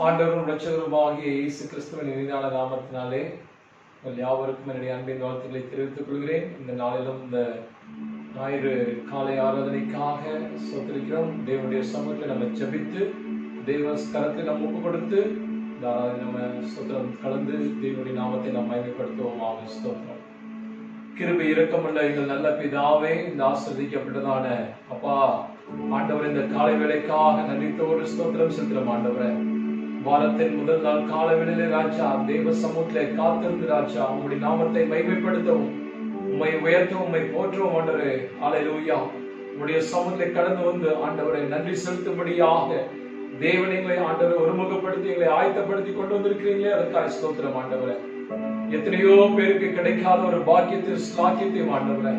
ஆண்டவரும் இரட்சகருமாகிய இயேசு கிறிஸ்துவின் இனிதான நாமத்தினாலே யாவருக்கும் என்னுடைய அன்பின் வாழ்த்துக்களை தெரிவித்துக் கொள்கிறேன். இந்த நாளிலும் இந்த ஞாயிறு காலை ஆராதனைக்காக சோத்திருக்கிறோம். தேவனுடைய சமூகத்தில் நம்ம ஜெபித்து தேவ கரத்தை நம்ம ஒப்பு கொடுத்து இந்த ஆராதனை நம்ம ஸ்தோத்திரம் கலந்து தேவனுடைய நாமத்தை நாம் மகிமைப்படுத்துவோம். ஸ்தோத்திரம். கிருபை இரக்கமுள்ள எங்கள் நல்ல பிதாவே, இந்த ஆசீர்வதிக்கப்பட்டதான அப்பா ஆண்டவர் இந்த காலை வேளைக்காக நன்றியோடு ஸ்தோத்திரம் செலுத்துகிறோம். ஆண்டவரே, வாரத்தின் முதல் நாள் காலை வேளையிலே ராஜா தேவ சமூகத்திலே காத்திருந்து ராஜா உம்முடைய நாமத்தை மகிமைப்படுத்தவும், உம்மை உயர்த்தவும், உம்மை போற்றவும் ஆண்டவரே. அல்லேலூயா. உம்முடைய சமூகத்திலே கடந்து வந்து ஆண்டவரை நன்றி செலுத்தும்படியாக தேவனை எங்களை ஆண்டவரை ஒருமுகப்படுத்தி எங்களை ஆயத்தப்படுத்தி கொண்டு வந்திருக்கிறீங்களே, அதற்காக ஸ்தோத்திரம் ஆண்டவரே. எத்தனையோ பேருக்கு கிடைக்காத ஒரு பாக்கியத்தையும் ஸ்லாக்கியத்தையும் ஆண்டவரே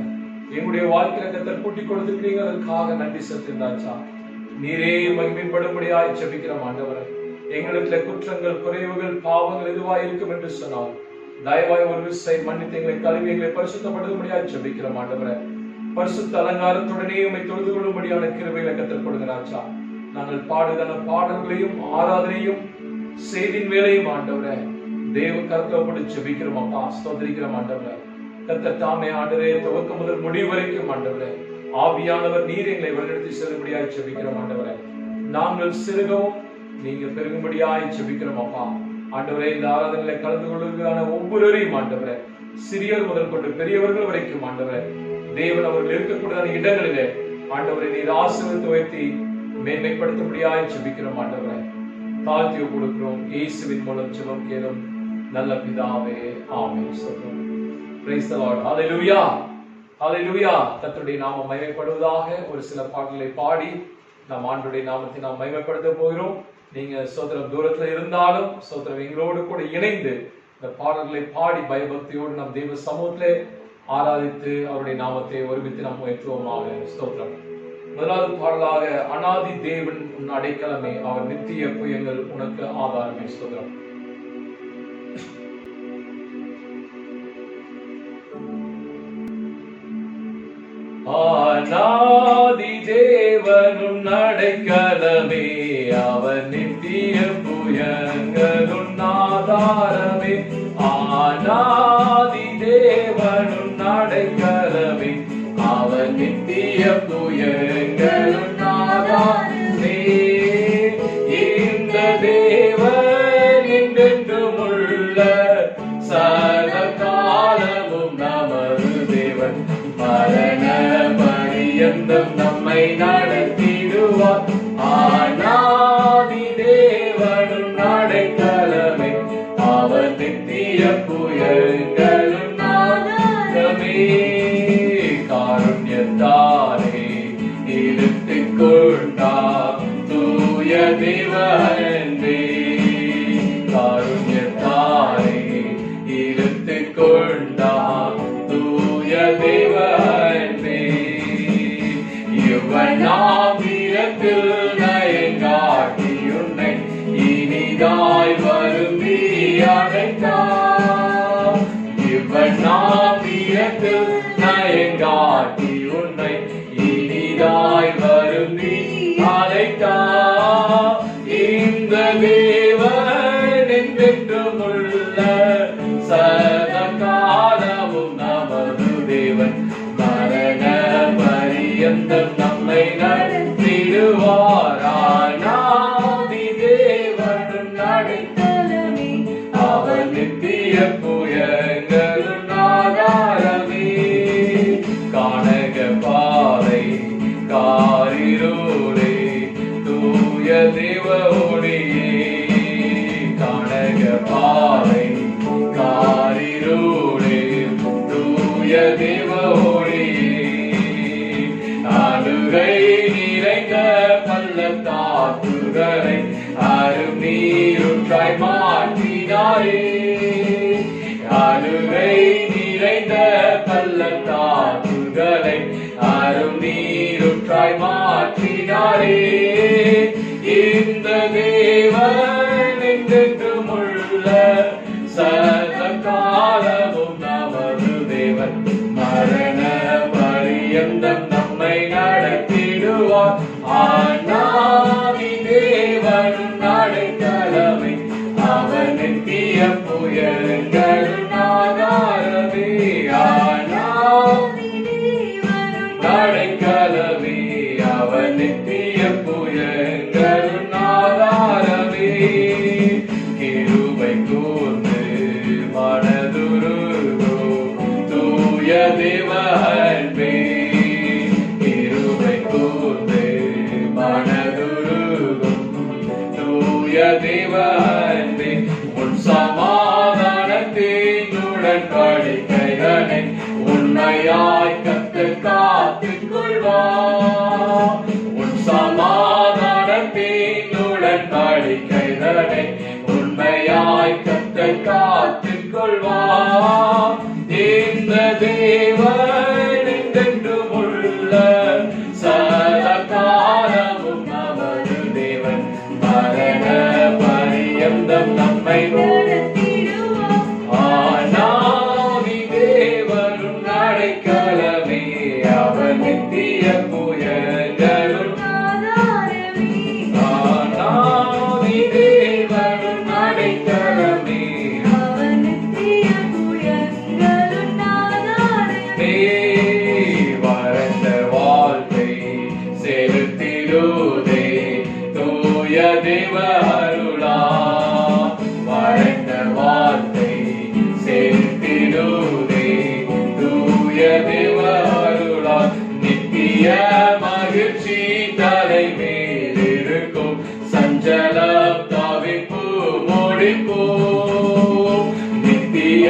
எங்களுடைய வாழ்க்கையில கர்த்தர் கூட்டி கொடுத்திருக்கிறீங்க, அதற்காக நன்றி செலுத்தினாச்சா. நீரே மகிமைப்படும்படியாய் ஜெபிக்கிறோம் ஆண்டவரே. எங்களிடத்துல குற்றங்கள், குறைவுகள், பாவங்கள் எதுவாய் இருக்கும் என்று சொன்னால் தயவாய் ஒரு விசை மன்னித்து எங்களை கழுவி எங்களை பரிசுத்தப்படும்படியாய் ஜெபிக்கிறோம் ஆண்டவரே. பரிசுத்த அலங்காரத்துடனே உம்மை தொழுது கொள்ளும்படியான கிருபைகளை கர்த்தர் கொடுக்கிறாச்சா. நாங்கள் பாடுதன பாடல்களையும் ஆராதனையும் செய்தின் வேலையும் ஆண்டவரே தேவ கர்த்தரோடு ஜெபிக்கிறோம் அப்பா, ஸ்தோத்திரிக்கிறோம் ஆண்டவரே. கர்த்தர் தாமே ஆண்டவரே துவக்கம் முதல் முடிவு வரைக்கும் ஆண்டவரே ஆவியானவர் நீர் எங்களை வழிநடத்தி செல்லும்படியாய் ஜெபிக்கிறோம் ஆண்டவரே. நாங்கள் சிறுகவும் நீங்க பெருகும்படியாய் ஜெபிக்கிறோம் அப்பா. ஆண்டவரே, இந்த ஆராதனைகளை கலந்து கொள்வதற்கான ஒவ்வொருவரையும் ஆண்டவரே சிறியர் முதல் கொண்டு பெரியவர்கள் வரைக்கும் ஆண்டவரே தேவன் அவர்கள் இருக்கக்கூடிய இடங்களிலே ஆண்டவரை நீர் ஆசீர்வதித்து உயர்த்தி மேன்மைப்படுத்தும்படியாய் ஜெபிக்கிறோம் ஆண்டவரே. தாழ்த்தி கொடுக்கிறோம் இயேசுவின் மூலம் ஜெபம் கேளும் நல்ல பிதாவே, ஆமென். சொல்றோம். Praise the Lord. Hallelujah, hallelujah. கர்த்தருடைய நாமம் மகிமைப்படுவதாக. ஒரு சில பாடல்களை பாடி நாம் ஆண்டவருடைய நாமத்தை நாம் மகிமைப்படுத்த போகிறோம். நீங்க சோதரம் தூரத்துல இருந்தாலும் சோதரம் எங்களோடு கூட இணைந்து இந்த பாடல்களை பாடி பயபக்தியோடு நம் தெய்வ சமூகத்திலே ஆராதித்து அவருடைய நாமத்தை ஒருமித்து நாம் உயர்த்துவோமாக. ஸ்தோத்திரம். முதலாவது பாடலாக அநாதி தேவன் உன் அடைக்கலமே, அவர் நித்திய புயங்கள் உனக்கு ஆதாரமே. ஸ்தோத்திரம். அநாதி தேவன் உன் அடைக்கலமே, அவர் நித்திய புயங்கள் உன் ஆதாரமே. அநாதி தேவன் உன் அடைக்கலமே, அவர் நித்திய புயங்கள் உன் ஆதாரமே. இந்த தேவன் என்றென்றும் உள்ள சகல காலமும் நமது தேவன், மரண பரியந்தம் நம்மை நடத்திடுவார். அநாதி தேவன் உன் அடைக்கலமே, அவர் நித்திய புயங்கள் உன் ஆதாரமே. காருண்யத்தாரே இழுத்துக் கொண்டார் தூய தேவனே, காருண்யத்தாரே இழுத்துக் கொண்டார் தூய தேவனே. யுவனாமிரத்தில் நயங்காட்டி உன்னை இனிதாய் வருந்தி அழைத்தார். யுவனாமிரத்தில் நயங்காட்டி உன்னை இனிதாய் வருந்தி அழைத்தார். இந்த தேவன் என்றென்றும் உள்ள சதா காலமும் நமது தேவன், மரண பரியந்தம் நம்மை நடத்திடுவார். அநாதி தேவன் உன் அடைக்கலமே, அவர் நித்திய புயங்கள் உன் ஆதாரமே. கானக பாதை காரிருளே தூய தேவ ஒளியே, கானக பாதை காரிருளே தூய தேவ ஒளியே. அழுகை நிறைந்த பள்ளத்தாக்குகளை அரும் நீருற்றாய் மாற்றினாரே. அழுகை நிறைந்த பள்ளத்தாக்குகளை அரும் நீருற்றாய் மாற்றினாரே. இந்த தேவன் என்றென்றும் உள்ள சதா காலமும் நமது தேவன், மரண பரியந்தம் நம்மை நடத்திடுவார். அநாதி தேவன் உன் அடைக்கலமே, அடைக்கலமே, அவர் நித்திய புயங்களும் ஆதாரமே. கிருபை கூர்ந்து மனதுருகும் தூய தேவ அன்பே, கிருபை கூர்ந்து மனதுருகும் தூய தேவ அன்பே. உன் சமாதானத்தின் உடன்படிக்கைகளை உண்மையாய் கர்த்தர் காத்துக் கொள்வார். உன் சமாதானத்தின் உடன்படிக்கைகளை உண்மையாய் கர்த்தர் காத்துக் கொள்வார். இந்த தேவன் என்றென்றும் உள்ள சதாகாலமும் நமது தேவன். மரண பரியந்தம் நம்மை ஆனாதி தேவனும் அடைக்கலமே, அவர் நித்திய புயங்களும் ஆனாதி தேவனும் அடைக்கலமே. வறண்ட வாழ்க்கை செலுத்திடுதே தூய தேவ அருளா, வறண்ட வாழ்க்கை செலுத்திடுதே தூய தேவ அருளா. நித்திய மகிழ்ச்சி தலை மேலிருக்கும், சஞ்சலம் தவிப்பு முடிப்போம். நித்திய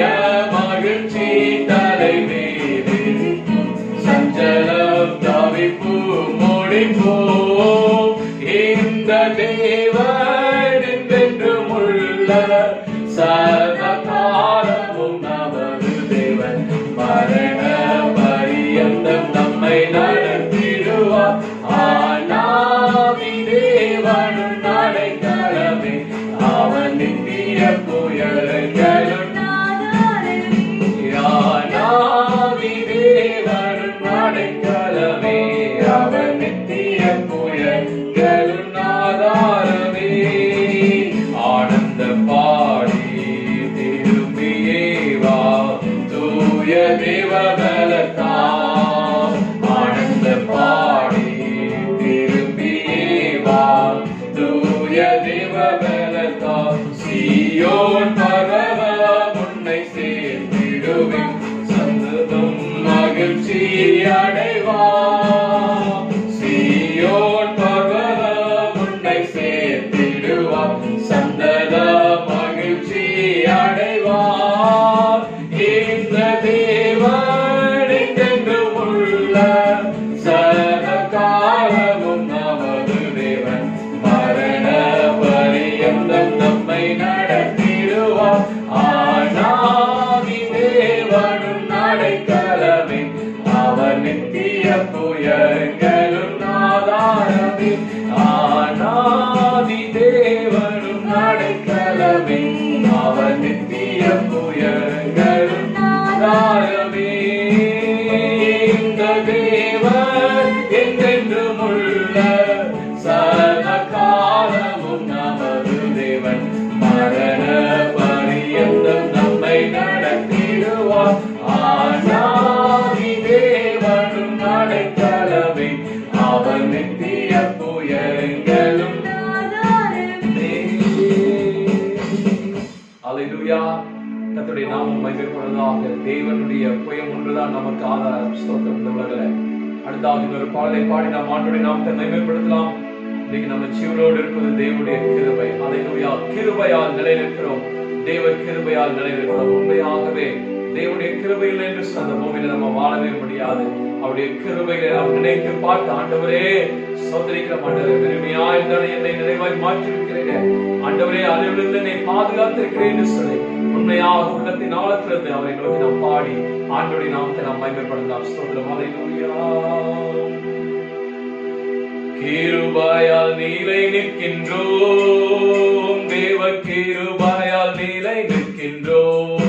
மகிழ்ச்சி தலை மேலிருக்கும், சஞ்சலம் தவிப்பு முடிப்போம். இந்த தேவன் என்றென்றும் உள்ள சதாகாலமும் நமது தேவன். மரண பரியந்தம் நம்மை நடத்திடுவார். ஆனாதி தேவனும் அடைக்கலமே, அவன் நித்திய புயங்களும் ஆனாதி தேவனும் அடைக்கலமே, அவன் நித்திய புயங்களும் ஆதாரமே. ஆனந்த பாடி திரும்பியே வா தூய தேவ பலத்தா, ஆனந்த பாடி திரும்பியே வா தூய தேவ பலத்தா. சீயோன் பர்வதம் உன்னை சேர்த்திடுவேன், சந்ததம் மகிழ்ச்சி அடைவா. சீயோன் பர்வதம் உன்னை சேர்த்திடுவா, சந்தத மகிழ்ச்சி அடைவா. இந்த தேவன் என்றென்றும் உள்ள சதாகாலமும் நமது தேவன். மரண பரியந்தம் நம்மை நடத்திடுவார். ஆனாதி தேவனும் அடைக்கலமே, அவர் நித்திய புயங்களும் ஆதாரமே. ஆனாதி தேவனும் அடைக்கலமே, அவர் நித்திய புயங்களும் ஆதாரமே. இந்த தேவன் என்றென்றும் உள்ள சதாகாலமும் நமது தேவன். மரண பரியந்தம் நம்மை நடத்திடுவார். ஆனாதி தேவனும் அடைக்கலமே, அவர் நித்திய புயங்களும் அல்லேலூயா. கர்த்தருடைய நாமம் மகிமைப்படுவதாக. தேவனுடைய புயம் ஒன்றுதான் நமக்கு ஆதாரம். ஸ்தோத்திரம். இந்த உலகில அடுத்தாவது இன்னொரு பாடலை பாடி நாம் ஆண்டவருடைய நாமத்தை மகிமைப்படுத்தலாம். இன்னைக்கு நம்ம ஜீவனோடு இருப்பது தேவனுடைய கிருபை. அல்லேலூயா. கிருபையால் நிலைநிற்கிறோம், தேவ கிருபையால் நிலைநிற்கிறோம். உண்மையாகவே தேவனுடைய கிருபையில் என்று அந்த பூமியில நம்ம வாழவே முடியாது. அவருடைய கிருபைகளை நாம் நினைத்து பார்த்து, ஆண்டவரே சோதரிக்கிற ஆண்டவரே, பெருமையா இருந்தாலும் என்னை நிறைவாய் மாற்றிருக்கிறேன் ஆண்டவரே, அதிலிருந்து என்னை பாதுகாத்திருக்கிறேன் என்று சொல்லி உண்மையாக உள்ளத்தின் ஆழத்திலிருந்து அவரை நோக்கி நாம் பாடி ஆண்டவருடைய நாமத்தை நாம் மகிமைப்படுத்தலாம். ஸ்தோத்திரம். அல்லேலூயா. கிருபையால் நீலை நிற்கின்றோம், தேவ கிருபையால் நீலை நிற்கின்றோம்.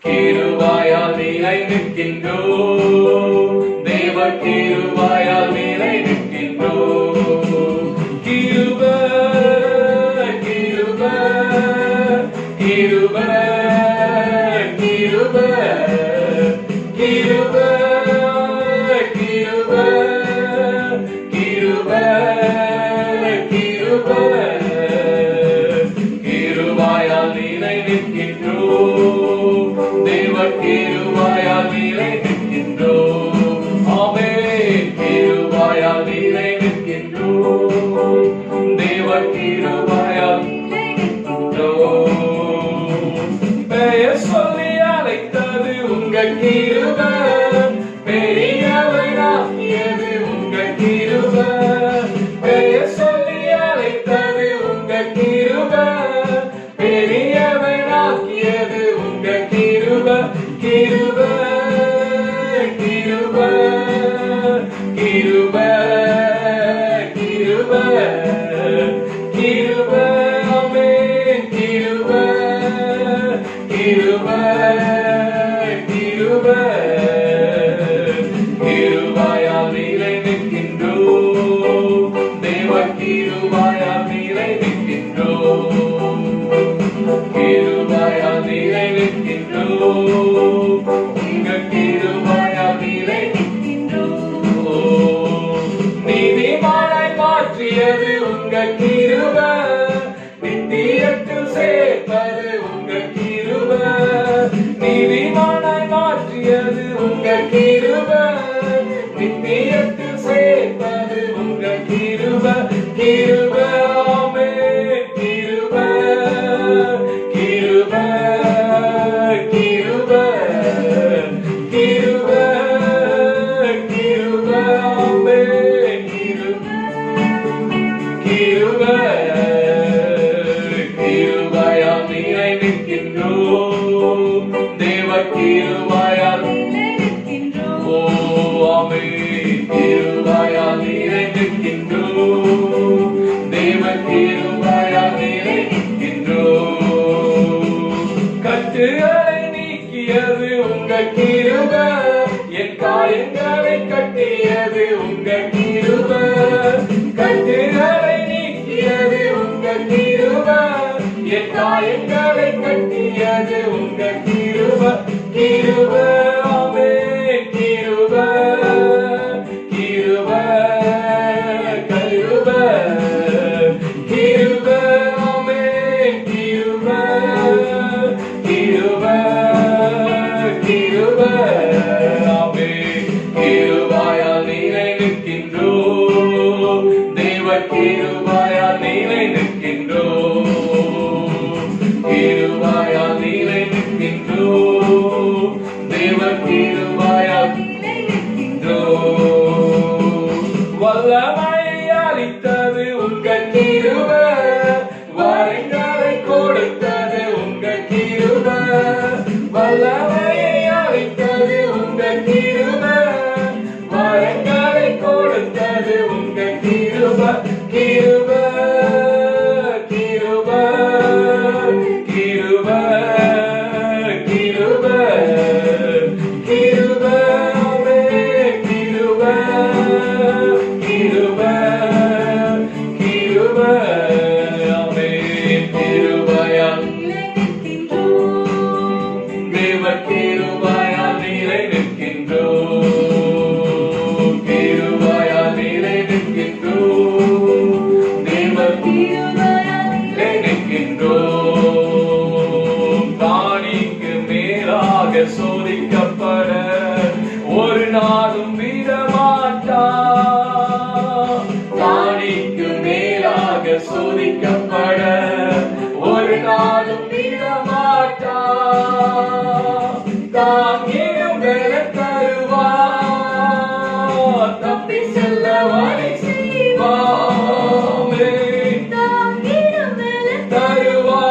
கிருபையால் நீலை நிற்கின்றோம், தேவ கிருபையால் நீலை நிற்கின்றோம். கிருபை கிருபை கிருபை கிருபை கிருபை கிருபையால் நீரை நிற்கின்றோம். தேவ கிருபையால் பெயர் சொல்லி அழைத்தது உங்க கிருபை, பெரியவனாக்கியது உங்க கிருபை. பெயர் சொல்லி அழைத்தது உங்க கிருபை, பெரியவனாக்கியது உங்க கிருபை. கிருபை கிருபை கிருபை கிருபை கிருபை ஆமென். கிருபை கிருபை கிருபை கிருபையால் நீரை நிற்கின்றோம். தேவ கிருபையால் நீரை நிற்கின்றோம். கிருபையால் நீரை நிற்கின்றோம். உங்க கிருபையால் நீரை நிற்கின்றோம். நீதிமானாய் மாற்றியது உங்க கிருபை, நித்தியத்தில் சேர்ப்பது உங்க கிருபை. நீதிமானாய் மாற்றியது உங்க கிருபை, நித்தியத்தில் சேர்ப்பது உங்க கிருபை. கிருபை ஆமென். கிருபை கிருபை கிருபை கிருபை கிருபை ஆமென். கிருபை கிருபையால் நீரை நிற்கின்றோம். தேவ கிருபையால் ஓ ஆமென். கிருபையால் நீரை நிற்கின்றோம். தேவ கிருபையால் நீரை நிற்கின்றோம். கட்டுகளை நீக்கியது உங்க கிருபை, என் காயங்களை கட்டியது உங்க கிருபை. கட்டுகளை நீக்கியது உங்க கிருபை, என் காயங்களை கட்டியது உங்க கிருபை. கிருபை ஆமென். கிருபை கிருபை கிருபை கிருபை ஆமென். கிருபை கிருபை கிருபை ஆமென். கிருபையால் நீரை நிற்கின்றோம். தேவ கிருபையால் நீரை நிற்கின்றோம். கிருபையால் நீரை நிற்கின்றோம். தேவ கிருபையால் நிற்கின்றோம். வல்லமையை அளித்தது உங்க கிருபை, வரங்களை கொடுத்தது உங்க கிருபை. வல்லமையை அளித்தது உங்க கிருபை, வரங்களை கொடுத்தது உங்க கிருபை. கிருபை கிருபை கிருபை கிருபை கிருபை ஆமென். கிருபை கிருபை கிருபை ஆமென். கிருபையால் தேவ கிருபையால் நீரை நிற்கின்றோம். கிருபையால் நீரை நிற்கின்றோம். தேவ கிருபையால் நீரை நிற்கின்றோம். தானிக்கு மேலாக சோதிக்கப்பட ஒரு நாளும் விடமாட்டார். தானிக்கு மேலாக சோதிக்கப்பட ஒரு நாளும் விடமாட்டார். தாங்கியும் பலன் தருவார், தப்பி செல்ல வழி செய்வார்.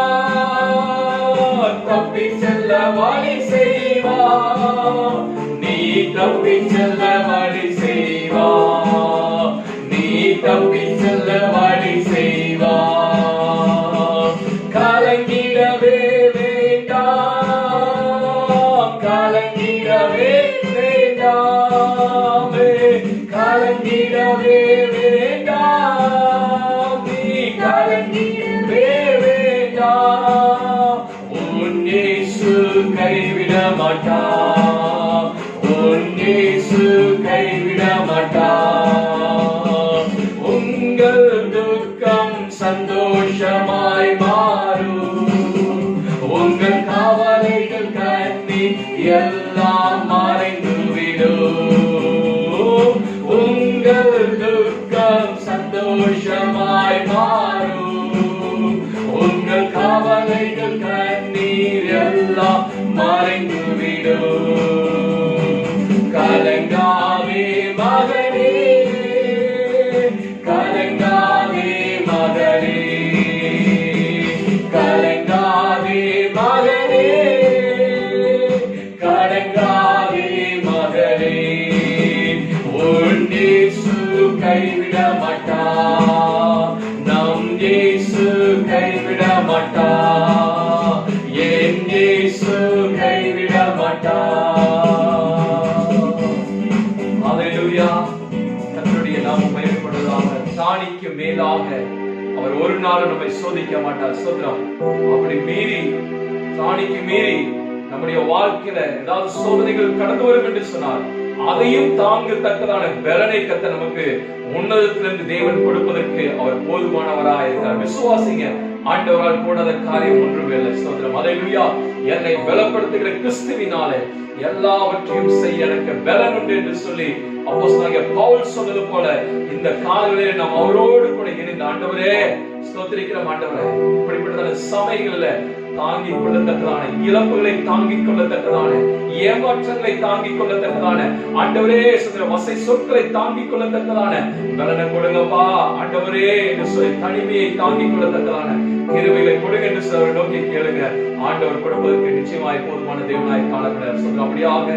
தருவார், தப்பி செல்ல வழி செய்வார். நீ தப்பி செல்ல வழி செய்வார். நீ தப்பி செல்ல வழி செய்வார். கலங்கிடவே வேண்டாம், கலங்கிடவே வேண்டாமே, கலங்கிடவே உங்கள் துக்கம் சந்தோஷமாய் மாறும். உங்கள் கவலைகள் கண்ணீர் எல்லாம் மறைந்துவிடும். கலங்காதே மகனே, கலங்காதே மகனே, கலங்காதே மகனே, கலங்காதே மகனே. உன் இயேசு கைவிட மாட்டார், நம் இயேசு கைவிட மாட்டார், என் இயேசு கைவிட மாட்டார். ஹல்லேலூயா. கர்த்தருடைய நாமம் மகிமைப்படுவதாக. தானிக்கு மேலாக அவர் ஒரு நாள் நம்மை சோதிக்க மாட்டார். சோதரம் அப்படி மீறி, தானிக்கு மீறி நம்முடைய வாழ்க்கையில ஏதாவது சோதனைகள் கடந்து வரும் என்று சொன்னார், அதையும் தாங்கத்தக்கதான பலனை கர்த்தர் நமக்கு உன்னதத்திலிருந்து தேவன் கொடுப்பதற்கு அவர் போதுமானவராக இருக்கிறார். விசுவாசிங்க, ஆண்டவரால் கூடாத காரியம் ஒன்றுமே இல்லை. சோதரம் ஹல்லேலூயா. என்னை பலப்படுத்துகிற கிறிஸ்துவினாலே எல்லாவற்றையும் செய்ய எனக்கு பலன் உண்டு என்று சொல்லி அப்போஸ்தலனாகிய பவுல் சொன்னது போல இந்த காலங்களில் நாம் அவரோடு கூட இணைந்து ஆண்டவரே ஸ்தோத்திரிக்கிறோம். ஆண்டவரே, இப்படிப்பட்ட சபைகள்ல தாங்கிக் கொள்ளத்தக்கதான இழப்புகளை தாங்கிக் கொள்ளத்தக்கதான ஏமாற்றங்களை தாங்கிக் கொள்ளத்தக்கதான ஆண்டவரே வசை சொற்களை தாங்கிக் கொள்ளத்தக்கதான பலனை கொடுங்கப்பா ஆண்டவரே என்று சொல்லி தனிமையை தாங்கிக் கொள்ளத்தக்கதான கிருபைகளை கொடுங்க என்று சொல்லி நோக்கி கேளுங்க. ஆண்டவர் கொடுப்பதற்கு நிச்சயமாய் போதுமான தேவனாய் காணப்பட சொல்றோம். அப்படியாக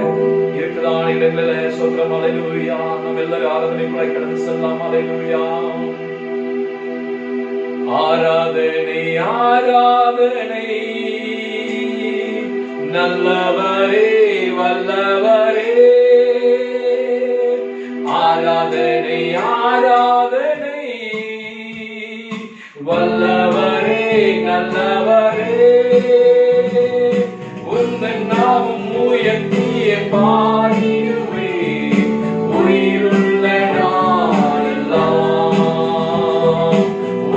இருக்குதான இடங்களில சொல்றோம். ஹல்லேலூயா. நம்ம எல்லாரும் ஆராதனைக்குள்ளாய் கடந்து செல்லலாம். ஹல்லேலூயா. ஆராதனை ஆராதனை நல்லவரே வல்லவரே. ஆராதனை ஆராதனை வல்லவரே நல்லவரே. உந்தன் நாமம் உயர்த்திய பாடிடுவே உயிருள்ள நாளெல்லாம்.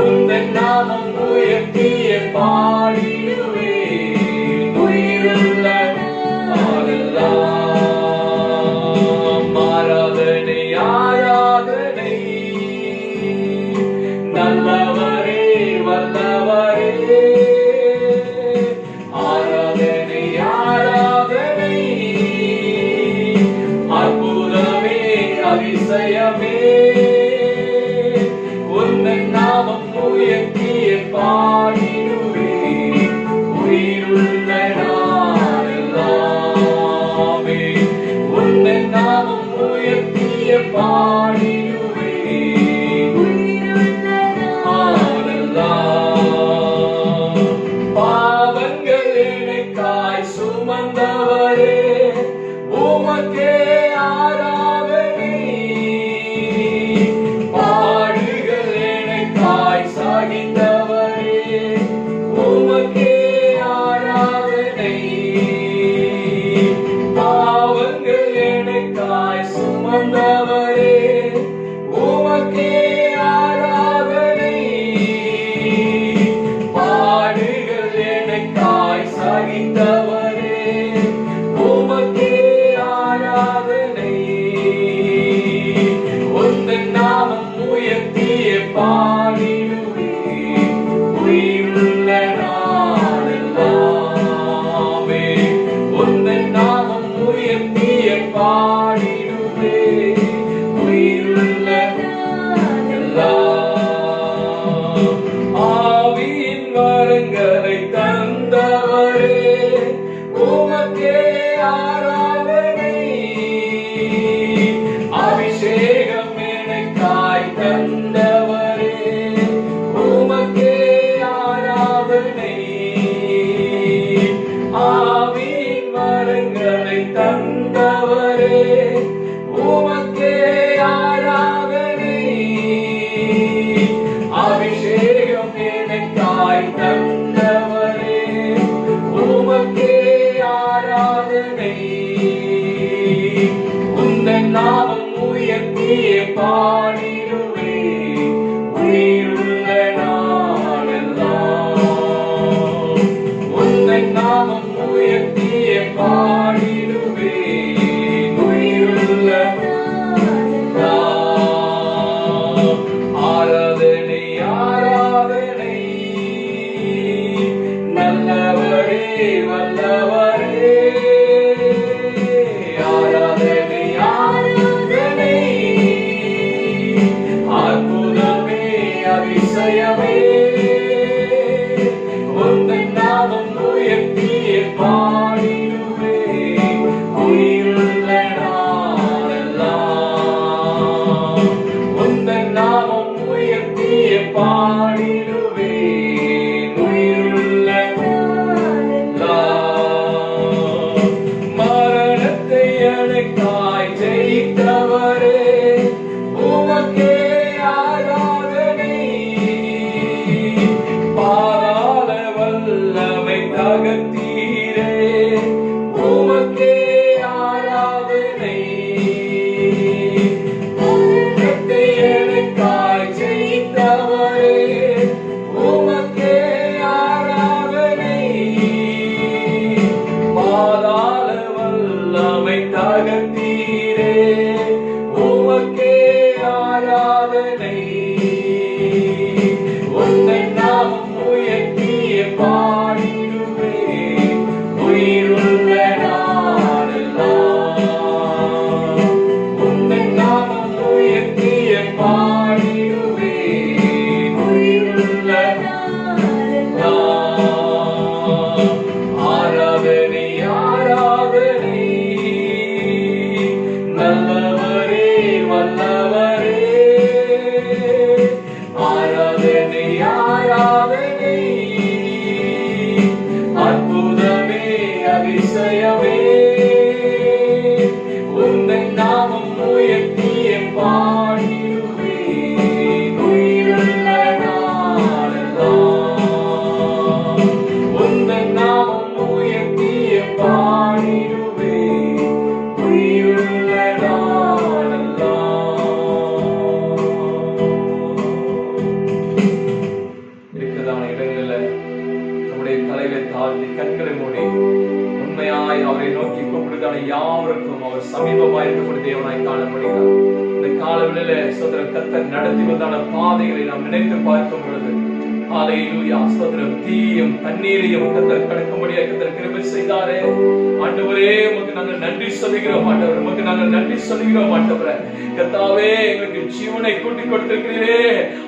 உந்தன் நாமம் உயர்த்திய பாடிடுவே உயிருள்ள நாளெல்லாம். ஆராதனை ஆராதனை நல்லவரே வல்லவரே. ஆராதனை ஆராதனை அற்புதமே அதிசயமே. உந்தன் நாமம் உயர்த்திய பாடிடுவே உயிருள்ள நாளெல்லாமே. உந்தன் நாமம் உயர்த்திய பாடிடுவே உயிருள்ள நாளெல்லாம். பாவங்கள் எனக்காய் சுமந்தவரே உமக்கே ஆராதனை. பாடுகள் எனக்காய் சாகிந்தவரே உமக்கே ஆராதனை. பாவங்கள் எனக்காய் சுமந்தவரே உமக்கே ஆராதனை. பாடுகள் எனக்காய் சாகிந்தவரே உமக்கே ஆராதனை. உந்தன் நாமம் உயர்த்திய பாடிடுவே உயிருள்ள நாளெல்லாமே. உந்தன் நாமம் உயர்த்திய பாடிடுவே உயிருள்ள நாளெல்லாம். ஆவியின் வரங்களை தந்தவரே உமக்கே ஆராதனை. அபிஷேகம் எனக்காய் தந்தவரே உமக்கே ஆராதனை. ஆவியின் வரங்களை தந்தவரே உமக்கே ஆராதனை. அபிஷேகம் எனக்காய் தந்தவரே உமக்கே ஆராதனை. உந்தன் நாமம் உயர்த்திய பாடிடுவே உயிருள்ள நாளெல்லாம். உந்தன் நாமம் உயர்த்திய பாடிடுவே உயிருள்ள நாளெல்லாம். சோதரன் கர்த்தர் நடத்தி வந்தான பாதைகளை நாம் நினைத்து பார்க்கும் பொழுது ஹல்லேலூயா ஸ்தோத்திரம். தீயும் தண்ணீரையும் கர்த்தர் கடக்கும்படியாக கர்த்தர் கிருபை செய்தாரே. ஆண்டவரே உமக்கு நாங்கள் நன்றி சொல்லுகிறோம். ஆண்டவர் உமக்கு நாங்கள் நன்றி சொல்லுகிறோம். ஆண்டவரே கர்த்தாவே எங்களுக்கு ஜீவனை கூட்டி கொடுத்திருக்கிறீரே,